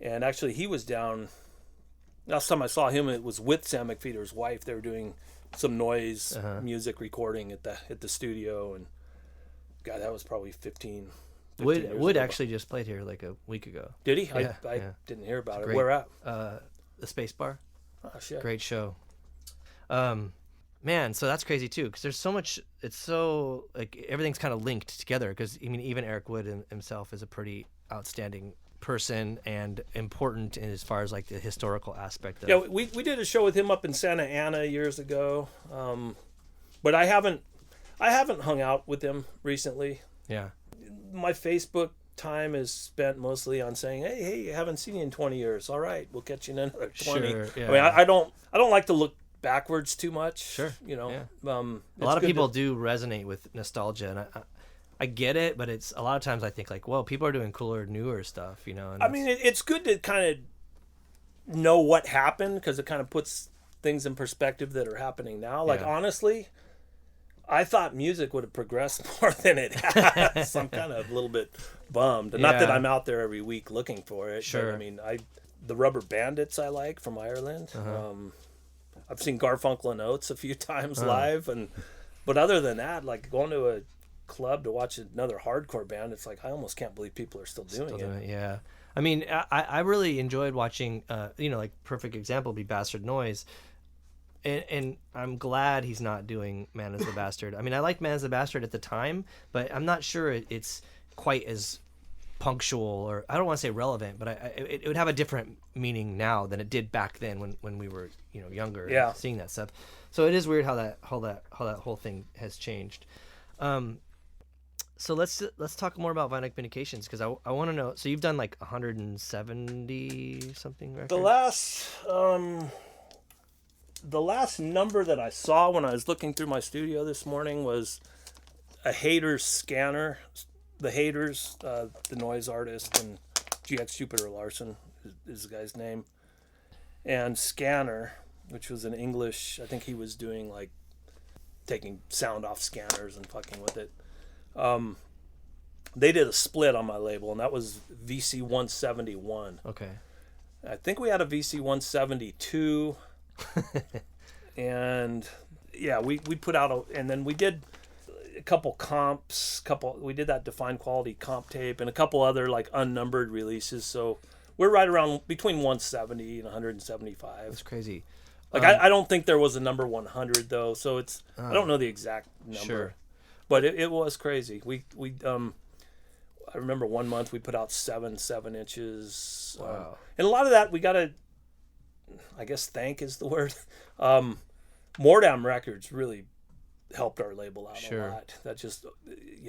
actually he was down Last time I saw him, it was with Sam McPheeter's wife. They were doing some noise music recording at the studio, and God, that was probably 15 Wood years actually just played here like a week ago. Did he? Yeah, I didn't hear about it. Great. Where at? The Space Bar. Oh shit! Great show. Man, so that's crazy too, because there's so much. It's so like everything's kind of linked together. Because I mean, even Eric Wood himself is a pretty outstanding person and important in as far as like the historical aspect of. Yeah, we did a show with him up in Santa Ana years ago, but I haven't hung out with him recently. Yeah. My Facebook time is spent mostly on saying, hey, I haven't seen you in 20 years. All right, we'll catch you in another 20. Sure, yeah. I mean, I don't like to look backwards too much. Sure. You know, Yeah. A it's lot of good people do resonate with nostalgia, and I get it, but it's a lot of times I think like, well, people are doing cooler, newer stuff, you know. And I mean, it's good to kind of know what happened, because it kind of puts things in perspective that are happening now. Like, honestly, I thought music would have progressed more than it has. I'm kind of a little bit bummed. Not that I'm out there every week looking for it. Sure. But, I mean, the Rubber Bandits I like from Ireland. I've seen Garfunkel and Oates a few times live, but other than that, like going to a club to watch another hardcore band, it's like I almost can't believe people are still doing it. Yeah. I mean, I really enjoyed watching, like perfect example would be Bastard Noise. And I'm glad he's not doing Man is the Bastard. I mean, I liked Man is the Bastard at the time, but I'm not sure it's quite as punctual, or I don't want to say relevant, but it would have a different meaning now than it did back then when we were younger, and seeing that stuff. So it is weird how that whole thing has changed. So let's talk more about Vinyl Communications, because I want to know. So you've done like 170 something records. The last number that I saw when I was looking through my studio this morning was a Haters scanner. The Haters, the noise artist, and GX Jupiter Larson is the guy's name. And Scanner, which was in English. I think he was doing like taking sound off scanners and fucking with it. They did a split on my label, and that was VC 171. Okay. I think we had a VC 172. And yeah, we put out and then we did a couple comps, we did that Defined Quality comp tape and a couple other like unnumbered releases. So we're right around between 170 and 175. That's crazy. Like I don't think there was a number 100 though, so it's I don't know the exact number. Sure. But it was crazy. We I remember one month we put out 7 inches. Wow. And a lot of that we got to, I guess thank is the word. Mordam Records really helped our label out a lot. That just,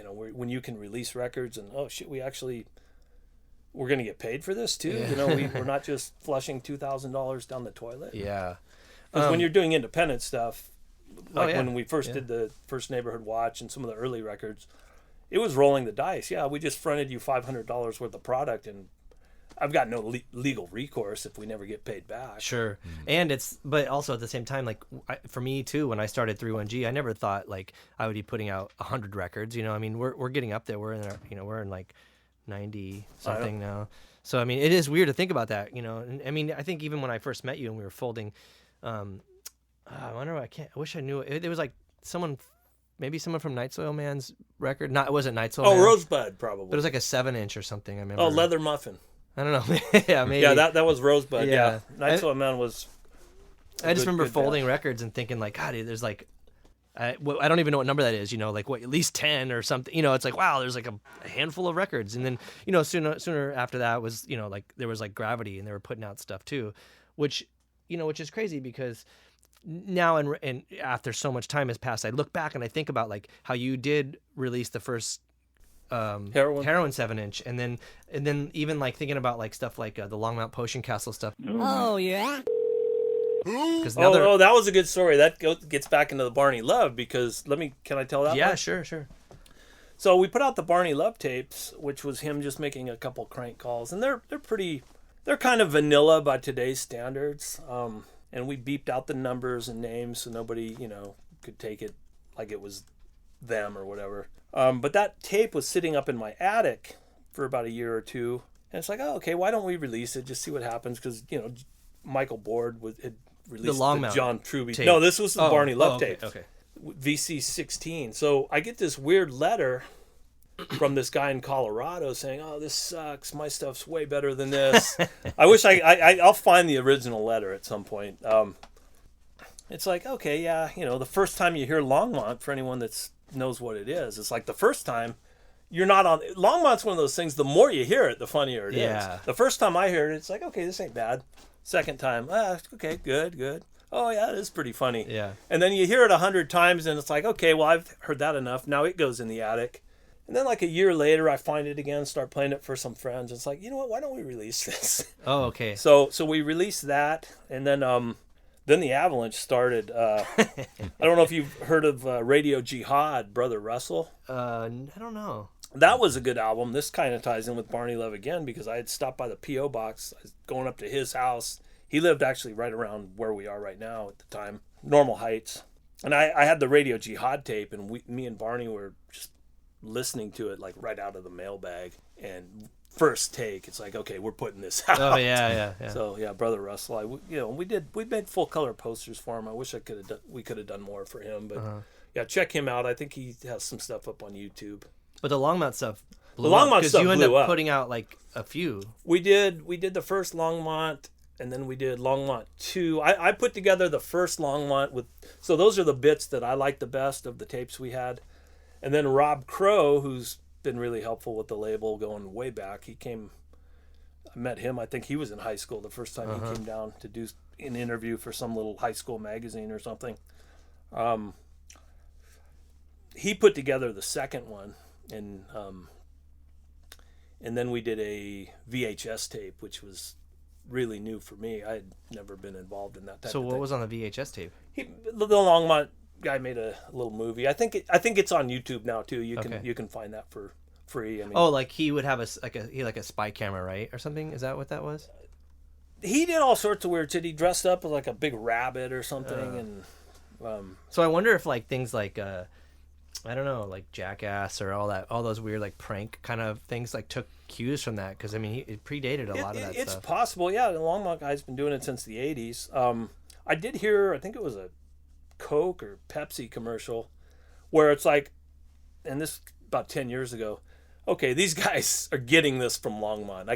when you can release records and, oh shit, we're going to get paid for this too. Yeah. We're not just flushing $2,000 down the toilet. Yeah. Because when you're doing independent stuff, like when we first did the first Neighborhood Watch and some of the early records, it was rolling the dice. Yeah, we just fronted you $500 worth of product, and I've got no legal recourse if we never get paid back. Sure. And but also at the same time, like for me too, when I started 31G, I never thought like I would be putting out 100 records. I mean, we're getting up there. We're in we're in like 90 something now. So I mean, it is weird to think about that. And I mean, I think even when I first met you and we were folding, I wish I knew it. It was like maybe someone from Night Soil Man's record. It wasn't Night Soil Man. Rosebud probably. But it was like a 7-inch or something. I remember. Oh, Leather Muffin. I don't know. Yeah, maybe. Yeah, that was Rosebud. Yeah. Night Soil Man was. I just remember folding records and thinking like, God, there's like, I don't even know what number that is. Like what, at least 10 or something. It's like, wow, there's like a handful of records. And then sooner after that was like there was like Gravity, and they were putting out stuff too, which is crazy because now and after so much time has passed, I look back and I think about like how you did release the first heroin 7-inch, and then even like thinking about like stuff like the Longmount Potion Castle stuff. Oh yeah. That was a good story. That gets back into the Barney Love, because can I tell that? Yeah, one? sure. So we put out the Barney Love tapes, which was him just making a couple crank calls, and they're kind of vanilla by today's standards. And we beeped out the numbers and names so nobody could take it like it was them or whatever. But that tape was sitting up in my attic for about a year or two. And it's like, oh, okay, why don't we release it? Just see what happens. Because, Michael Board had released the Longmount John Truby. tape. No, this was the Barney Love okay, tape. Okay. VC16. So I get this weird letter from this guy in Colorado saying, "Oh, this sucks. My stuff's way better than this." I wish I'll find the original letter at some point. It's like, okay, yeah, the first time you hear Longmont, for anyone that knows what it is, it's like the first time you're not on. Longmont's one of those things. The more you hear it, the funnier it is. The first time I heard it, it's like, okay, this ain't bad. Second time, okay, good. Oh yeah, it is pretty funny. Yeah. And then you hear it 100 times, and it's like, okay, well, I've heard that enough. Now it goes in the attic. And then like a year later, I find it again, start playing it for some friends. It's like, you know what? Why don't we release this? Oh, okay. So we released that, and then the Avalanche started. I don't know if you've heard of Radio Jihad, Brother Russell. I don't know. That was a good album. This kind of ties in with Barney Love again because I had stopped by the P.O. box. I was going up to his house. He lived actually right around where we are right now at the time, Normal Heights. And I had the Radio Jihad tape, and me and Barney were just listening to it like right out of the mailbag. And first take, it's like, okay, we're putting this out. Oh yeah. So yeah, Brother Russell, we made full color posters for him. I wish we could have done more for him, but yeah, check him out. I think he has some stuff up on YouTube. But the Longmont stuff blew The up Longmont because stuff you ended blew up up. putting out like a few. We did the first Longmont, and then we did Longmont 2. I put together the first Longmont so those are the bits that I like the best of the tapes we had. And then Rob Crow, who's been really helpful with the label going way back, I met him, I think he was in high school the first time he came down to do an interview for some little high school magazine or something. He put together the second one, and then we did a VHS tape, which was really new for me. I had never been involved in that type So of what thing. was on the VHS tape? The Longmont guy made a little movie. I think it's on YouTube now too. You can find that for free. I mean, like he would have a spy camera, right, or something? Is that what that was? he did all sorts of weird shit. He dressed up as like a big rabbit or something, and So I wonder if like things like I don't know, like Jackass or all those weird like prank kind of things like took cues from that, because I mean it predated a lot of that it's stuff. possible. Yeah, the Longmont guy's been doing it since the 80s. I did hear, I think it was a Coke or Pepsi commercial where it's like, and this about 10 years ago, okay, these guys are getting this from Longmont.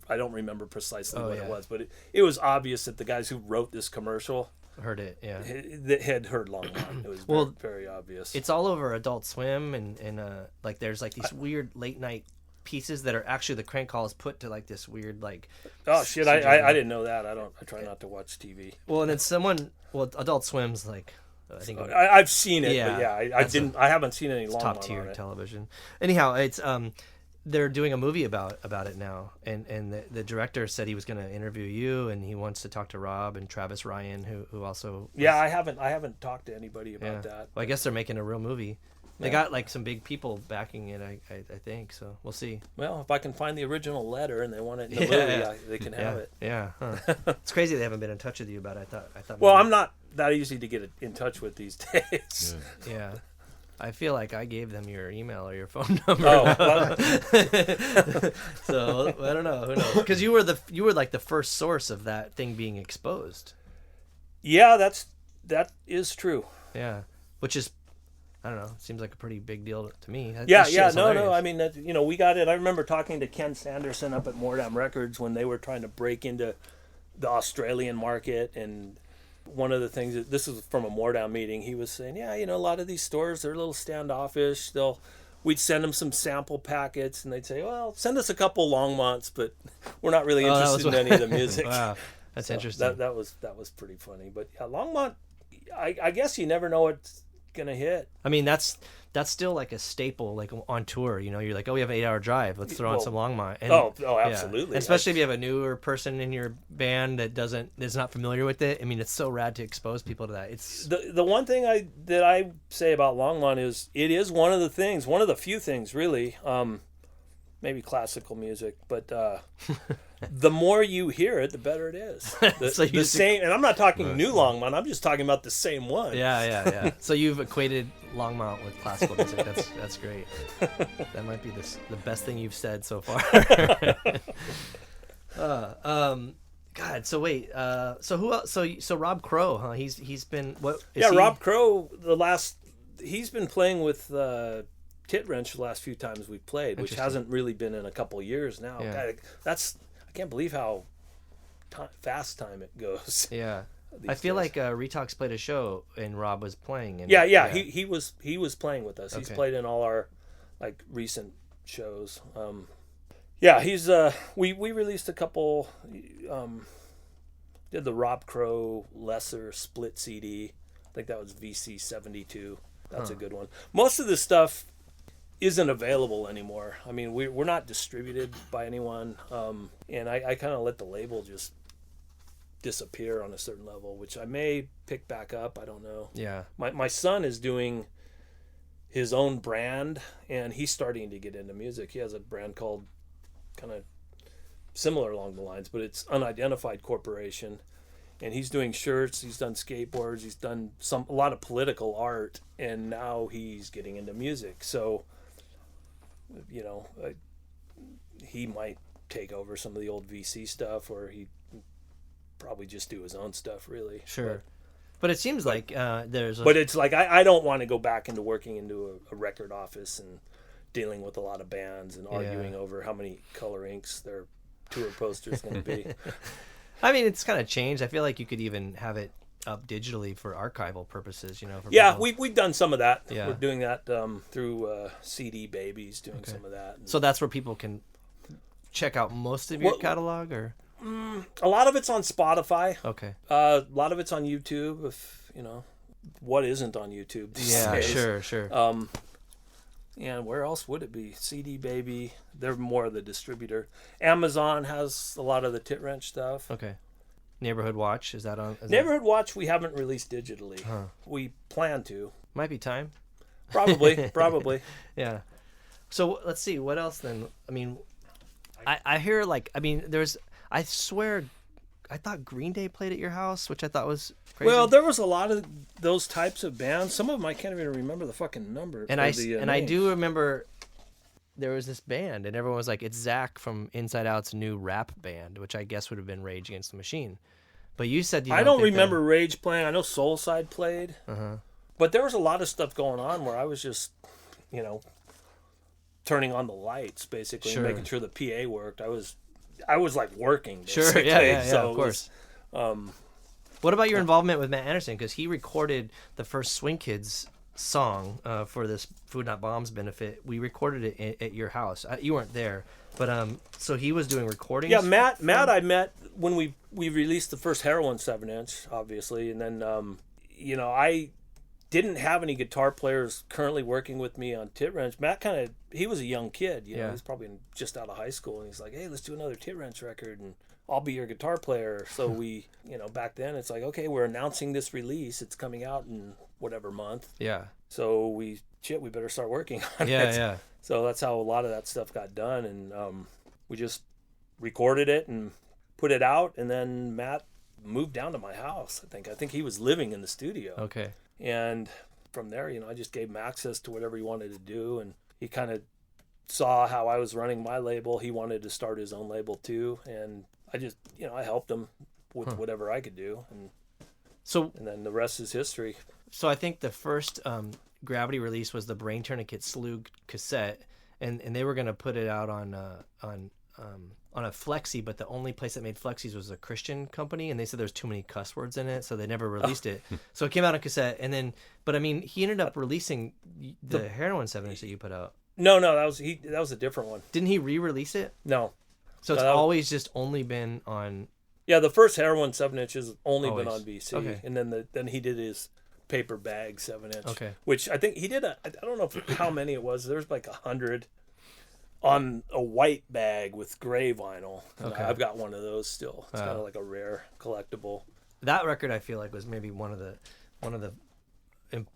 I don't remember precisely what it was, but it was obvious that the guys who wrote this commercial Heard it, yeah. They had heard Longmont. It was very obvious. It's all over Adult Swim, and like there's like these weird late night pieces that are actually the crank calls put to like this weird like. Oh shit! I didn't know that. I try not to watch TV. Well, and then Adult Swim's like. I think I've seen it, Yeah, but yeah, I haven't seen any Longmont top tier on it. television. Anyhow, it's they're doing a movie about it now, and the director said he was going to interview you, and he wants to talk to Rob and Travis Ryan, who also. Yeah, I haven't talked to anybody about that. Well, I guess they're making a real movie. They got like some big people backing it, I think. So we'll see. Well, if I can find the original letter and they want it in the movie, they can have it. Yeah, huh. It's crazy they haven't been in touch with you about it. I thought. Well, maybe... I'm not that easy to get in touch with these days. Yeah. I feel like I gave them your email or your phone number. Oh, well. So I don't know. Who knows? Because you were like the first source of that thing being exposed. Yeah, that is true. Yeah, which is, I don't know. Seems like a pretty big deal to me. No. I mean, we got it. I remember talking to Ken Sanderson up at Mordam Records when they were trying to break into the Australian market, and one of the things, this is from a Mordam meeting, he was saying, yeah, a lot of these stores, they're a little standoffish. We'd send them some sample packets, and they'd say, well, send us a couple Longmonts, but we're not really interested in any of the music. Wow, that's interesting. That was pretty funny. But yeah, Longmont, I guess you never know what's gonna hit. I mean, that's still like a staple, like on tour. You're like, oh, we have an 8-hour drive. Let's throw on some Longmont. And, absolutely. Yeah. Especially if you have a newer person in your band that's not familiar with it. I mean, it's so rad to expose people to that. It's the one thing that I say about Longmont is it is one of the few things really. Maybe classical music, but the more you hear it, the better it is. The same, and I'm not talking new Longmont. I'm just talking about the same one. Yeah. So you've equated Longmont with classical music. That's great. That might be the best thing you've said so far. God. So wait. So who else? So Rob Crow, huh? He's been what? Rob Crow. He's been playing with Tit Wrench the last few times we've played, which hasn't really been in a couple years now. Yeah. God, I can't believe how fast time it goes. Yeah. I feel like Retox played a show and Rob was playing. And, yeah. He was playing with us. He's Okay. played in all our like recent shows. Yeah, he's we released a couple. Did the Rob Crow Lesser split CD. I think that was VC 72. That's a good one. Most of this stuff isn't available anymore. I mean, we're not distributed by anyone, and I kind of let the label just disappear on a certain level, which I may pick back up. I don't know. Yeah. My son is doing his own brand, and he's starting to get into music. He has a brand called kind of similar along the lines, but it's Unidentified Corporation, and he's doing shirts, he's done skateboards, he's done a lot of political art, and now he's getting into music. So, you know, he might take over some of the old VC stuff, or he probably just do his own stuff, really. Sure. But it seems like there's. But it's like I don't want to go back into working into a record office and dealing with a lot of bands and arguing over how many color inks their tour posters going to be. I mean, it's kind of changed. I feel like you could even have it up digitally for archival purposes, you know. For Yeah, people. we've done some of that. Yeah. We're doing that through CD Babies, doing some of that. So that's where people can check out most of your catalog, or A lot of it's on Spotify. okay. A lot of it's on YouTube. If you know what isn't on YouTube these days. Sure. And where else would it be? CD Baby. They're more of the distributor. Amazon has a lot of the Tit Wrench stuff. Okay. Neighborhood Watch, is that on? Neighborhood Watch we haven't released digitally. We plan to. Might be time. Probably. Yeah. So let's see, what else then? I mean, I hear like, I mean, I swear, I thought Green Day played at your house, which I thought was crazy. Well, there was a lot of those types of bands. Some of them I can't even remember the fucking number. And I do remember there was this band, and everyone was like, it's Zach from Inside Out's new rap band, which I guess would have been Rage Against the Machine. But you said I don't remember Rage playing. I know Soulside played. Uh-huh. But there was a lot of stuff going on where I was just, turning on the lights, basically, and making sure the PA worked. I was like working. Sure, yeah, so of course. What about your involvement with Matt Anderson? Because he recorded the first Swing Kids song for this Food Not Bombs benefit. We recorded it at your house. You weren't there, but so he was doing recordings. Yeah, Matt I met when we released the first Heroin 7-inch, obviously, and then I didn't have any guitar players currently working with me on Tit Wrench. Matt he was a young kid, he was probably just out of high school, and he's like, hey, let's do another Tit Wrench record, and I'll be your guitar player. So we, back then it's like, okay, we're announcing this release. It's coming out in whatever month. Yeah. So we better start working on it. Yeah. So that's how a lot of that stuff got done. And we just recorded it and put it out. And then Matt moved down to my house, I think he was living in the studio. Okay. And from there, I just gave him access to whatever he wanted to do. And he kind of saw how I was running my label. He wanted to start his own label too. And I just, I helped him with whatever I could do. And then the rest is history. So I think the first Gravity release was the Brain Tourniquet Slug cassette, and they were going to put it out on a flexi, but the only place that made flexis was a Christian company, and they said there's too many cuss words in it, so they never released it. So it came out on cassette, and then, but I mean, he ended up releasing the Heroin 7-inch that you put out. No, that was a different one. Didn't he re-release it? No. So it's always just only been on. Yeah, the first Heroin 7-inch has only been on BC, okay. And then he did his Paper Bag 7-inch, okay. Which I think he did. I don't know how many it was. There's like 100 on a white bag with gray vinyl. Okay. I've got one of those still. It's kind of like a rare collectible. That record I feel like was maybe one of the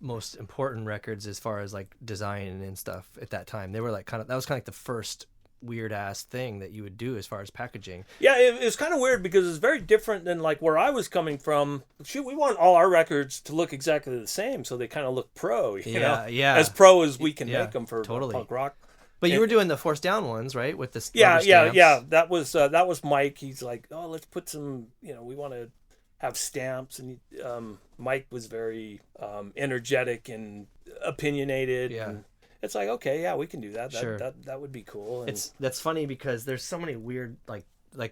most important records as far as like design and stuff at that time. They were like that was kind of like the first weird ass thing that you would do as far as packaging. Yeah, it's kind of weird because it's very different than like where I was coming from. Shoot, we want all our records to look exactly the same, so they kind of look pro. You know? Yeah. As pro as we can make them for totally. punk rock. But you were doing the force down ones, right? With the Yeah, rubber yeah, stamps. yeah. That was Mike. He's like, oh, let's put some, we want to have stamps. And Mike was very energetic and opinionated. Yeah. And it's like, okay, yeah, we can do that. Sure. That would be cool. And That's funny because there's so many weird, like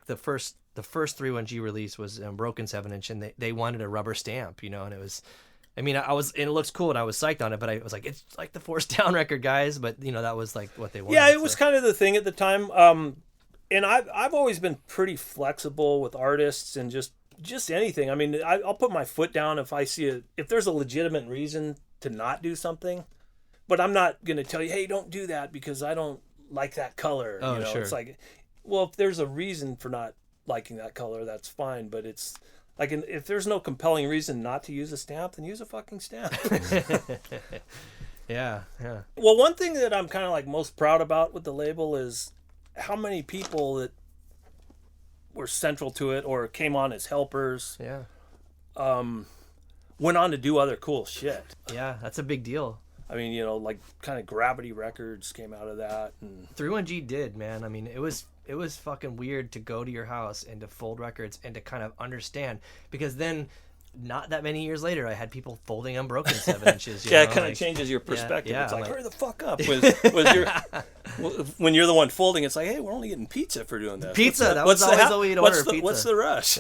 the first 3.1G release was Broken 7-inch, and they wanted a rubber stamp, and it was, I mean, and it looks cool, and I was psyched on it, but I was like, it's like the Force Down record, guys, but that was like what they wanted. Yeah, it was kind of the thing at the time. And I've always been pretty flexible with artists and just anything. I mean, I'll put my foot down if I see if there's a legitimate reason to not do something, but I'm not gonna tell you, hey, don't do that because I don't like that color. Oh, sure. It's like, well, if there's a reason for not liking that color, that's fine. But it's like, if there's no compelling reason not to use a stamp, then use a fucking stamp. Yeah. Well, one thing that I'm kind of like most proud about with the label is how many people that were central to it or came on as helpers. Yeah. Went on to do other cool shit. Yeah, that's a big deal. I mean, like kind of Gravity Records came out of that, and 3.1G did, man. I mean, it was fucking weird to go to your house and to fold records and to kind of understand, because then not that many years later I had people folding Unbroken 7-inches. Yeah, it kind of changes your perspective. Yeah, it's like, like, hurry the fuck up. When you're the one folding, it's like, hey, we're only getting pizza for doing this. Pizza, that was always all we'd order, pizza. What's the rush?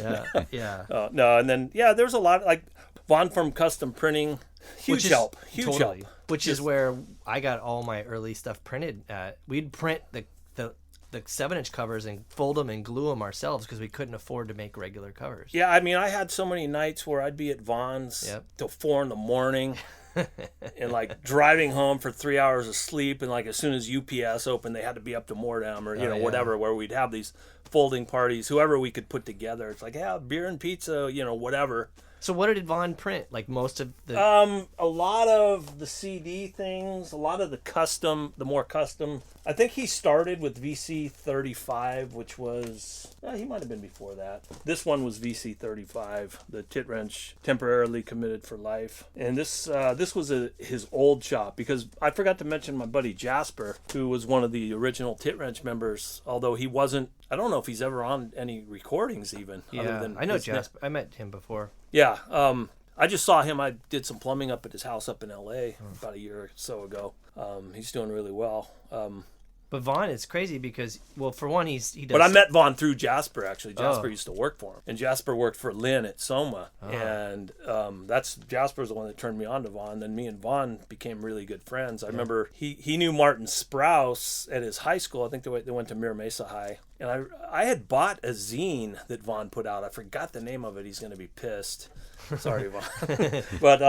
Yeah. No, and then, there's a lot, like Von from Custom Printing, huge help. Which is where I got all my early stuff printed at. We'd print the 7-inch covers and fold them and glue them ourselves because we couldn't afford to make regular covers. Yeah, I mean, I had so many nights where I'd be at Von's till 4 a.m. and like driving home for 3 hours of sleep, and like as soon as UPS opened, they had to be up to Moordam or whatever, where we'd have these folding parties, whoever we could put together. It's like, yeah, beer and pizza, whatever. So what did Von print? Like most of the... A lot of the CD things, a lot of the more custom. I think he started with VC35, which was... he might have been before that. This one was VC35, the Tit Wrench Temporarily Committed for Life. And this was his old shop, because I forgot to mention my buddy Jasper, who was one of the original Tit Wrench members, although he wasn't... I don't know if he's ever on any recordings even. Yeah, other than I know Jasper. I met him before. Yeah, I just saw him. I did some plumbing up at his house up in L.A. about a year or so ago. He's doing really well. But Von is crazy because, well, for one, he does... But I met Von through Jasper, actually. Jasper used to work for him. And Jasper worked for Lynn at Soma. And Jasper's the one that turned me on to Von. Then me and Von became really good friends. I remember he knew Martin Sprouse at his high school. I think they went to Mira Mesa High. And I had bought a zine that Von put out. I forgot the name of it. He's going to be pissed. Sorry, Von. But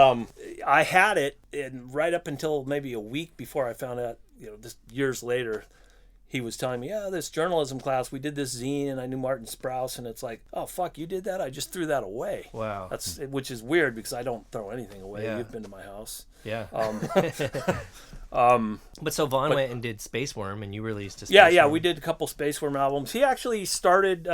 I had it, and right up until maybe a week before I found out, just years later, he was telling me, this journalism class, we did this zine, and I knew Martin Sprouse, and it's like, oh, fuck, you did that? I just threw that away. Wow. Which is weird, because I don't throw anything away. Yeah. You've been to my house. Yeah. But so Von went and did Space Worm, and you released a Space Worm. Yeah, we did a couple Space Worm albums. He actually started,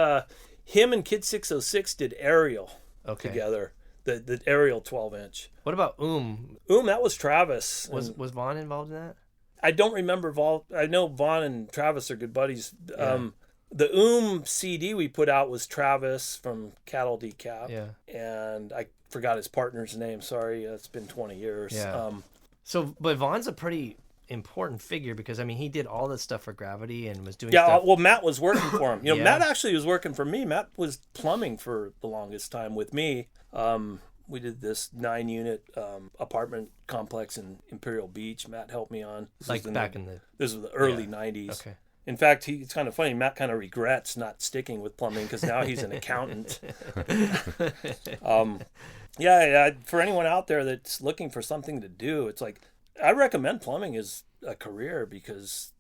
him and Kid 606 did Aerial together, the Aerial 12-inch. What about that was Travis. Was Von involved in that? I don't remember I know Von and Travis are good buddies. Yeah. The CD we put out was Travis from Cattle Decap. Yeah. And I forgot his partner's name. Sorry, it's been 20 years. Yeah. But Von's a pretty important figure because, I mean, he did all this stuff for Gravity and was doing stuff. Well, Matt was working for him. Matt actually was working for me. Matt was plumbing for the longest time with me. We did this 9-unit apartment complex in Imperial Beach. Matt helped me on. This was the early 90s. Okay. In fact, it's kind of funny. Matt kind of regrets not sticking with plumbing because now he's an accountant. For anyone out there that's looking for something to do, it's like, I recommend plumbing as a career because...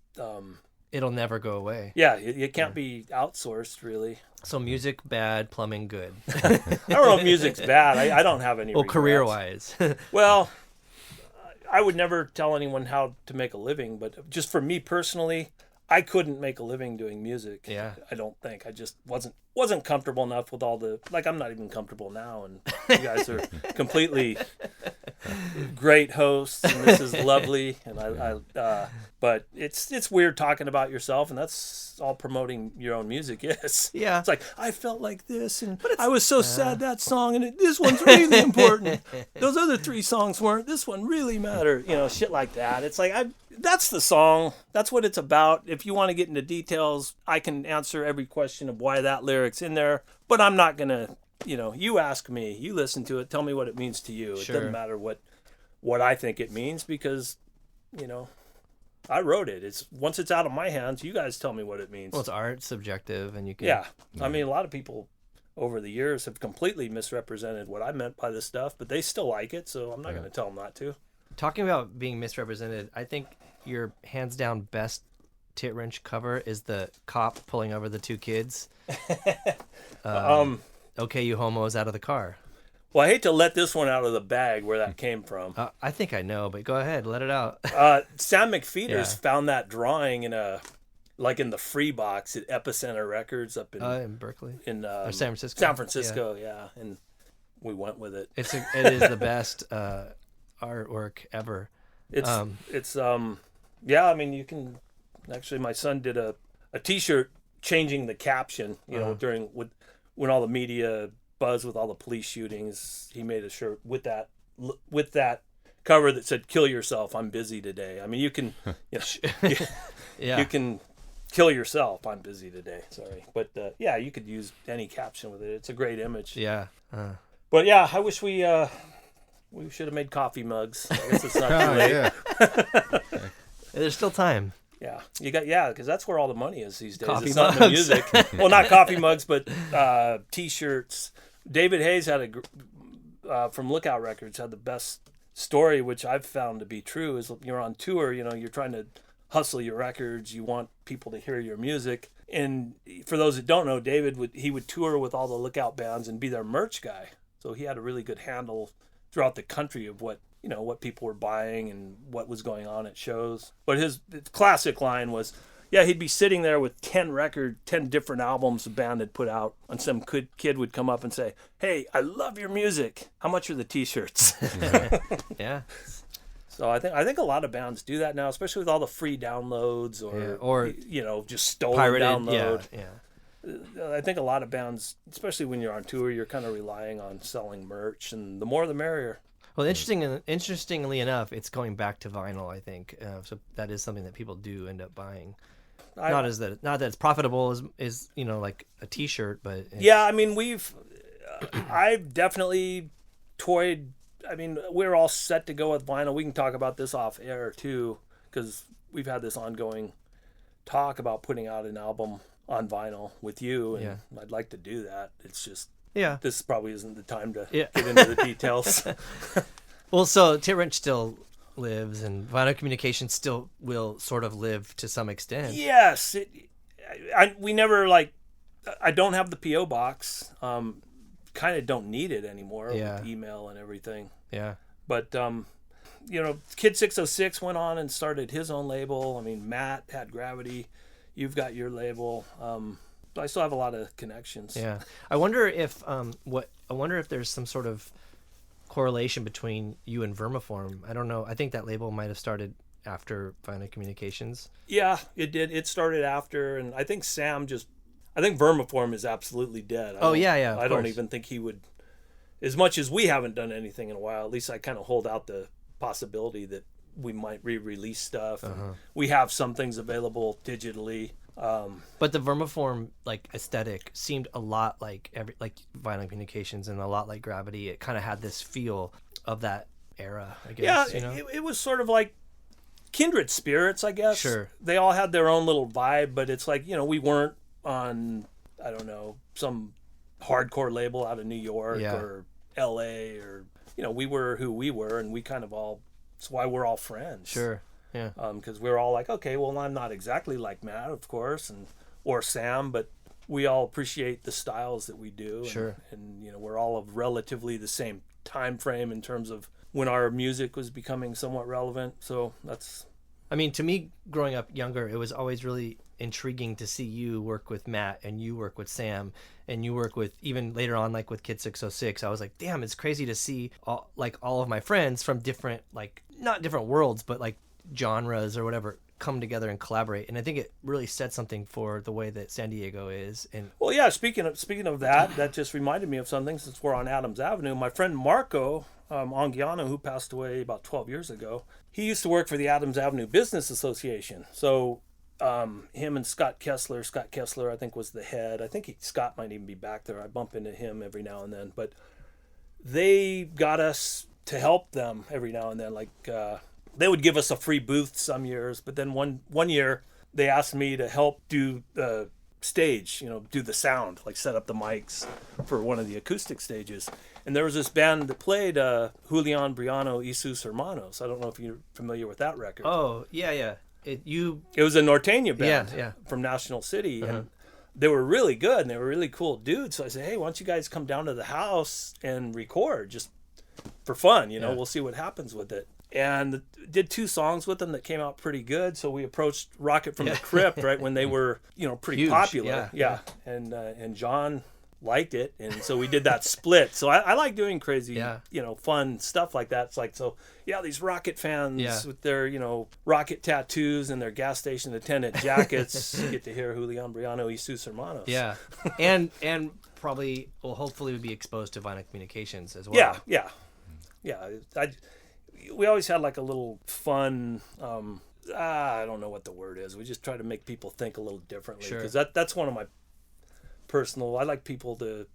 it'll never go away. Yeah, it can't be outsourced, really. So music bad, plumbing good. I don't know if music's bad. I don't have any regrets. Career-wise. Well, I would never tell anyone how to make a living, but just for me personally, I couldn't make a living doing music. Yeah. I don't think. I just wasn't comfortable enough with all the... Like, I'm not even comfortable now, and you guys are completely great hosts, and this is lovely, and but it's weird talking about yourself, and that's all promoting your own music is. Yeah. It's like, I felt like this, and I was so sad that song, and this one's really important. Those other 3 songs weren't. This one really mattered. Shit like that. It's like, that's the song. That's what it's about. If you want to get into details, I can answer every question of why that lyric's in there, but I'm not going to, you ask me, you listen to it, tell me what it means to you. Sure. It doesn't matter what I think it means because, I wrote it. Once it's out of my hands, you guys tell me what it means. Well, it's art, subjective, and you can... Yeah. I mean, a lot of people over the years have completely misrepresented what I meant by this stuff, but they still like it, so I'm not going to tell them not to. Talking about being misrepresented, I think your hands down best Tit Wrench cover is the cop pulling over the 2 kids. Okay, you homos, out of the car. Well, I hate to let this one out of the bag where that came from. I think I know, but go ahead, let it out. Sam McPheeters Yeah. found that drawing in the free box at Epicenter Records up In Berkeley? in Or San Francisco? San Francisco, yeah. And we went with it. It is the best artwork ever. Yeah, I mean, you can actually, my son did a t-shirt changing the caption, during when all the media buzz with all the police shootings. He made a shirt with that cover that said "Kill yourself, I'm busy today." I mean, you can Yeah. you can kill yourself, I'm busy today. Sorry. But yeah, you could use any caption with it. It's a great image. Yeah. But yeah, I wish we should have made coffee mugs. I guess it's not too late. Yeah. There's still time. Yeah, because that's where all the money is these days. Coffee It's not in the mugs. music. Well, not coffee mugs, but T-shirts. David Hayes had from Lookout Records had the best story, which I've found to be true. Is you're on tour, you're trying to hustle your records. You want people to hear your music. And for those that don't know, David would tour with all the Lookout bands and be their merch guy. So he had a really good handle throughout the country of what people were buying and what was going on at shows. But his classic line was, he'd be sitting there with 10 different albums the band had put out, and some kid would come up and say, "Hey, I love your music. How much are the T-shirts?" Yeah. So I think a lot of bands do that now, especially with all the free downloads or just stolen Pirated. download. Yeah. I think a lot of bands, especially when you're on tour, you're kind of relying on selling merch, and the more the merrier. Well, interestingly enough, it's going back to vinyl, I think. So that is something that people do end up buying. Not that it's profitable as like a T-shirt, but yeah, I mean I've definitely toyed. I mean, we're all set to go with vinyl. We can talk about this off air too, because we've had this ongoing talk about putting out an album on vinyl with you, and I'd like to do that. It's just this probably isn't the time to get into the details. Well, so Tit Wrench still lives, and Vinyl Communications still will sort of live to some extent. Yes, we never I don't have the PO box. Kind of don't need it anymore with email and everything. Yeah. But Kid 606 went on and started his own label. I mean, Matt had Gravity. You've got your label. I still have a lot of connections. Yeah. I wonder if there's some sort of correlation between you and Vermiform. I don't know. I think that label might have started after Vinyl Communications. Yeah, it did. It started after, and I think Vermiform is absolutely dead. I don't even think he would, as much as we haven't done anything in a while, at least I kind of hold out the possibility that we might re-release stuff. We have some things available digitally. But the Vermiform aesthetic seemed a lot like Vinyl Communications and a lot like Gravity. It kind of had this feel of that era, I guess. Yeah, it was sort of like kindred spirits, I guess. Sure. They all had their own little vibe, but it's like, we weren't on, I don't know, some hardcore label out of New York or LA or, we were who we were, and we kind of that's why we're all friends. Sure. Yeah. Because we're all like, okay, well, I'm not exactly like Matt, of course, or Sam, but we all appreciate the styles that we do. Sure. And we're all of relatively the same time frame in terms of when our music was becoming somewhat relevant. So that's I mean, to me, growing up younger, it was always really intriguing to see you work with Matt and you work with Sam and you work with, even later on, like with Kid 606. I was like, damn, it's crazy to see all of my friends from different, like, not different worlds, but like genres or whatever, come together and collaborate. And I think it really set something for the way that San Diego is. And Well, yeah, speaking of that just reminded me of something since we're on Adams Avenue. My friend Marco Anguiano, who passed away about 12 years ago, he used to work for the Adams Avenue Business Association. So him and Scott Kessler, I think, was the head. I think Scott might even be back there. I bump into him every now and then. But they got us to help them every now and then. Like, they would give us a free booth some years. But then one year, they asked me to help do the stage, do the sound, like set up the mics for one of the acoustic stages. And there was this band that played Julian Briano y sus Hermanos. I don't know if you're familiar with that record. oh, yeah. It was a Norteña band Yeah. from National City. And they were really good and they were really cool dudes. So I said, hey, why don't you guys come down to the house and record just for fun? We'll see what happens with it. And did 2 songs with them that came out pretty good. So we approached Rocket from the Crypt right when they were, pretty Huge, popular. yeah. And John liked it, and so we did that split. So I like doing crazy, fun stuff like that. It's like, so yeah, these Rocket fans with their, Rocket tattoos and their gas station attendant jackets get to hear Julian Briano y sus Hermanos. Yeah, and probably will hopefully be exposed to Vinyl Communications as well. Yeah. We always had like a little fun. I don't know what the word is. We just try to make people think a little differently, because that's one of my personal. I like people to.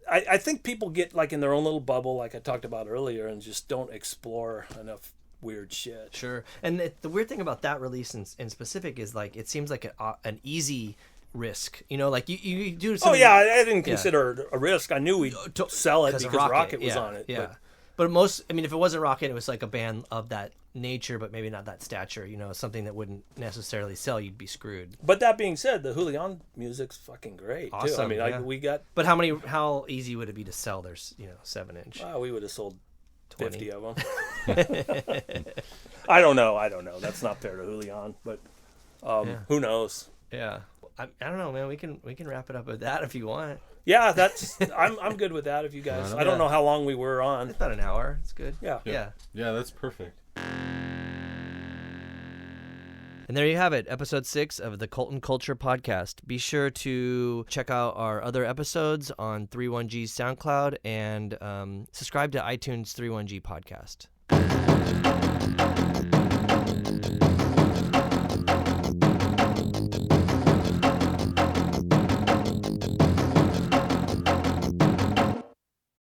I think people get like in their own little bubble, like I talked about earlier, and just don't explore enough weird shit. Sure. And the weird thing about that release in specific is like it seems like an easy risk. Like you do. Oh yeah, I didn't consider it a risk. I knew we'd sell it because Rocket was on it. Yeah. But if it wasn't Rocket, it was like a band of that nature, but maybe not that stature, something that wouldn't necessarily sell, you'd be screwed. But that being said, the Julian music's fucking great, awesome, too. I mean, we got... But how easy would it be to sell their, 7-inch? We would have sold 20. 50 of them. I don't know. That's not fair to Julian, but who knows? Yeah. I don't know, man. We can wrap it up with that if you want. Yeah, I'm good with that. If you guys, I don't know how long we were on. It's about an hour. It's good. Yeah. Yeah, that's perfect. And there you have it, episode 6 of the Colton Culture Podcast. Be sure to check out our other episodes on 31G's SoundCloud and subscribe to iTunes 31G Podcast.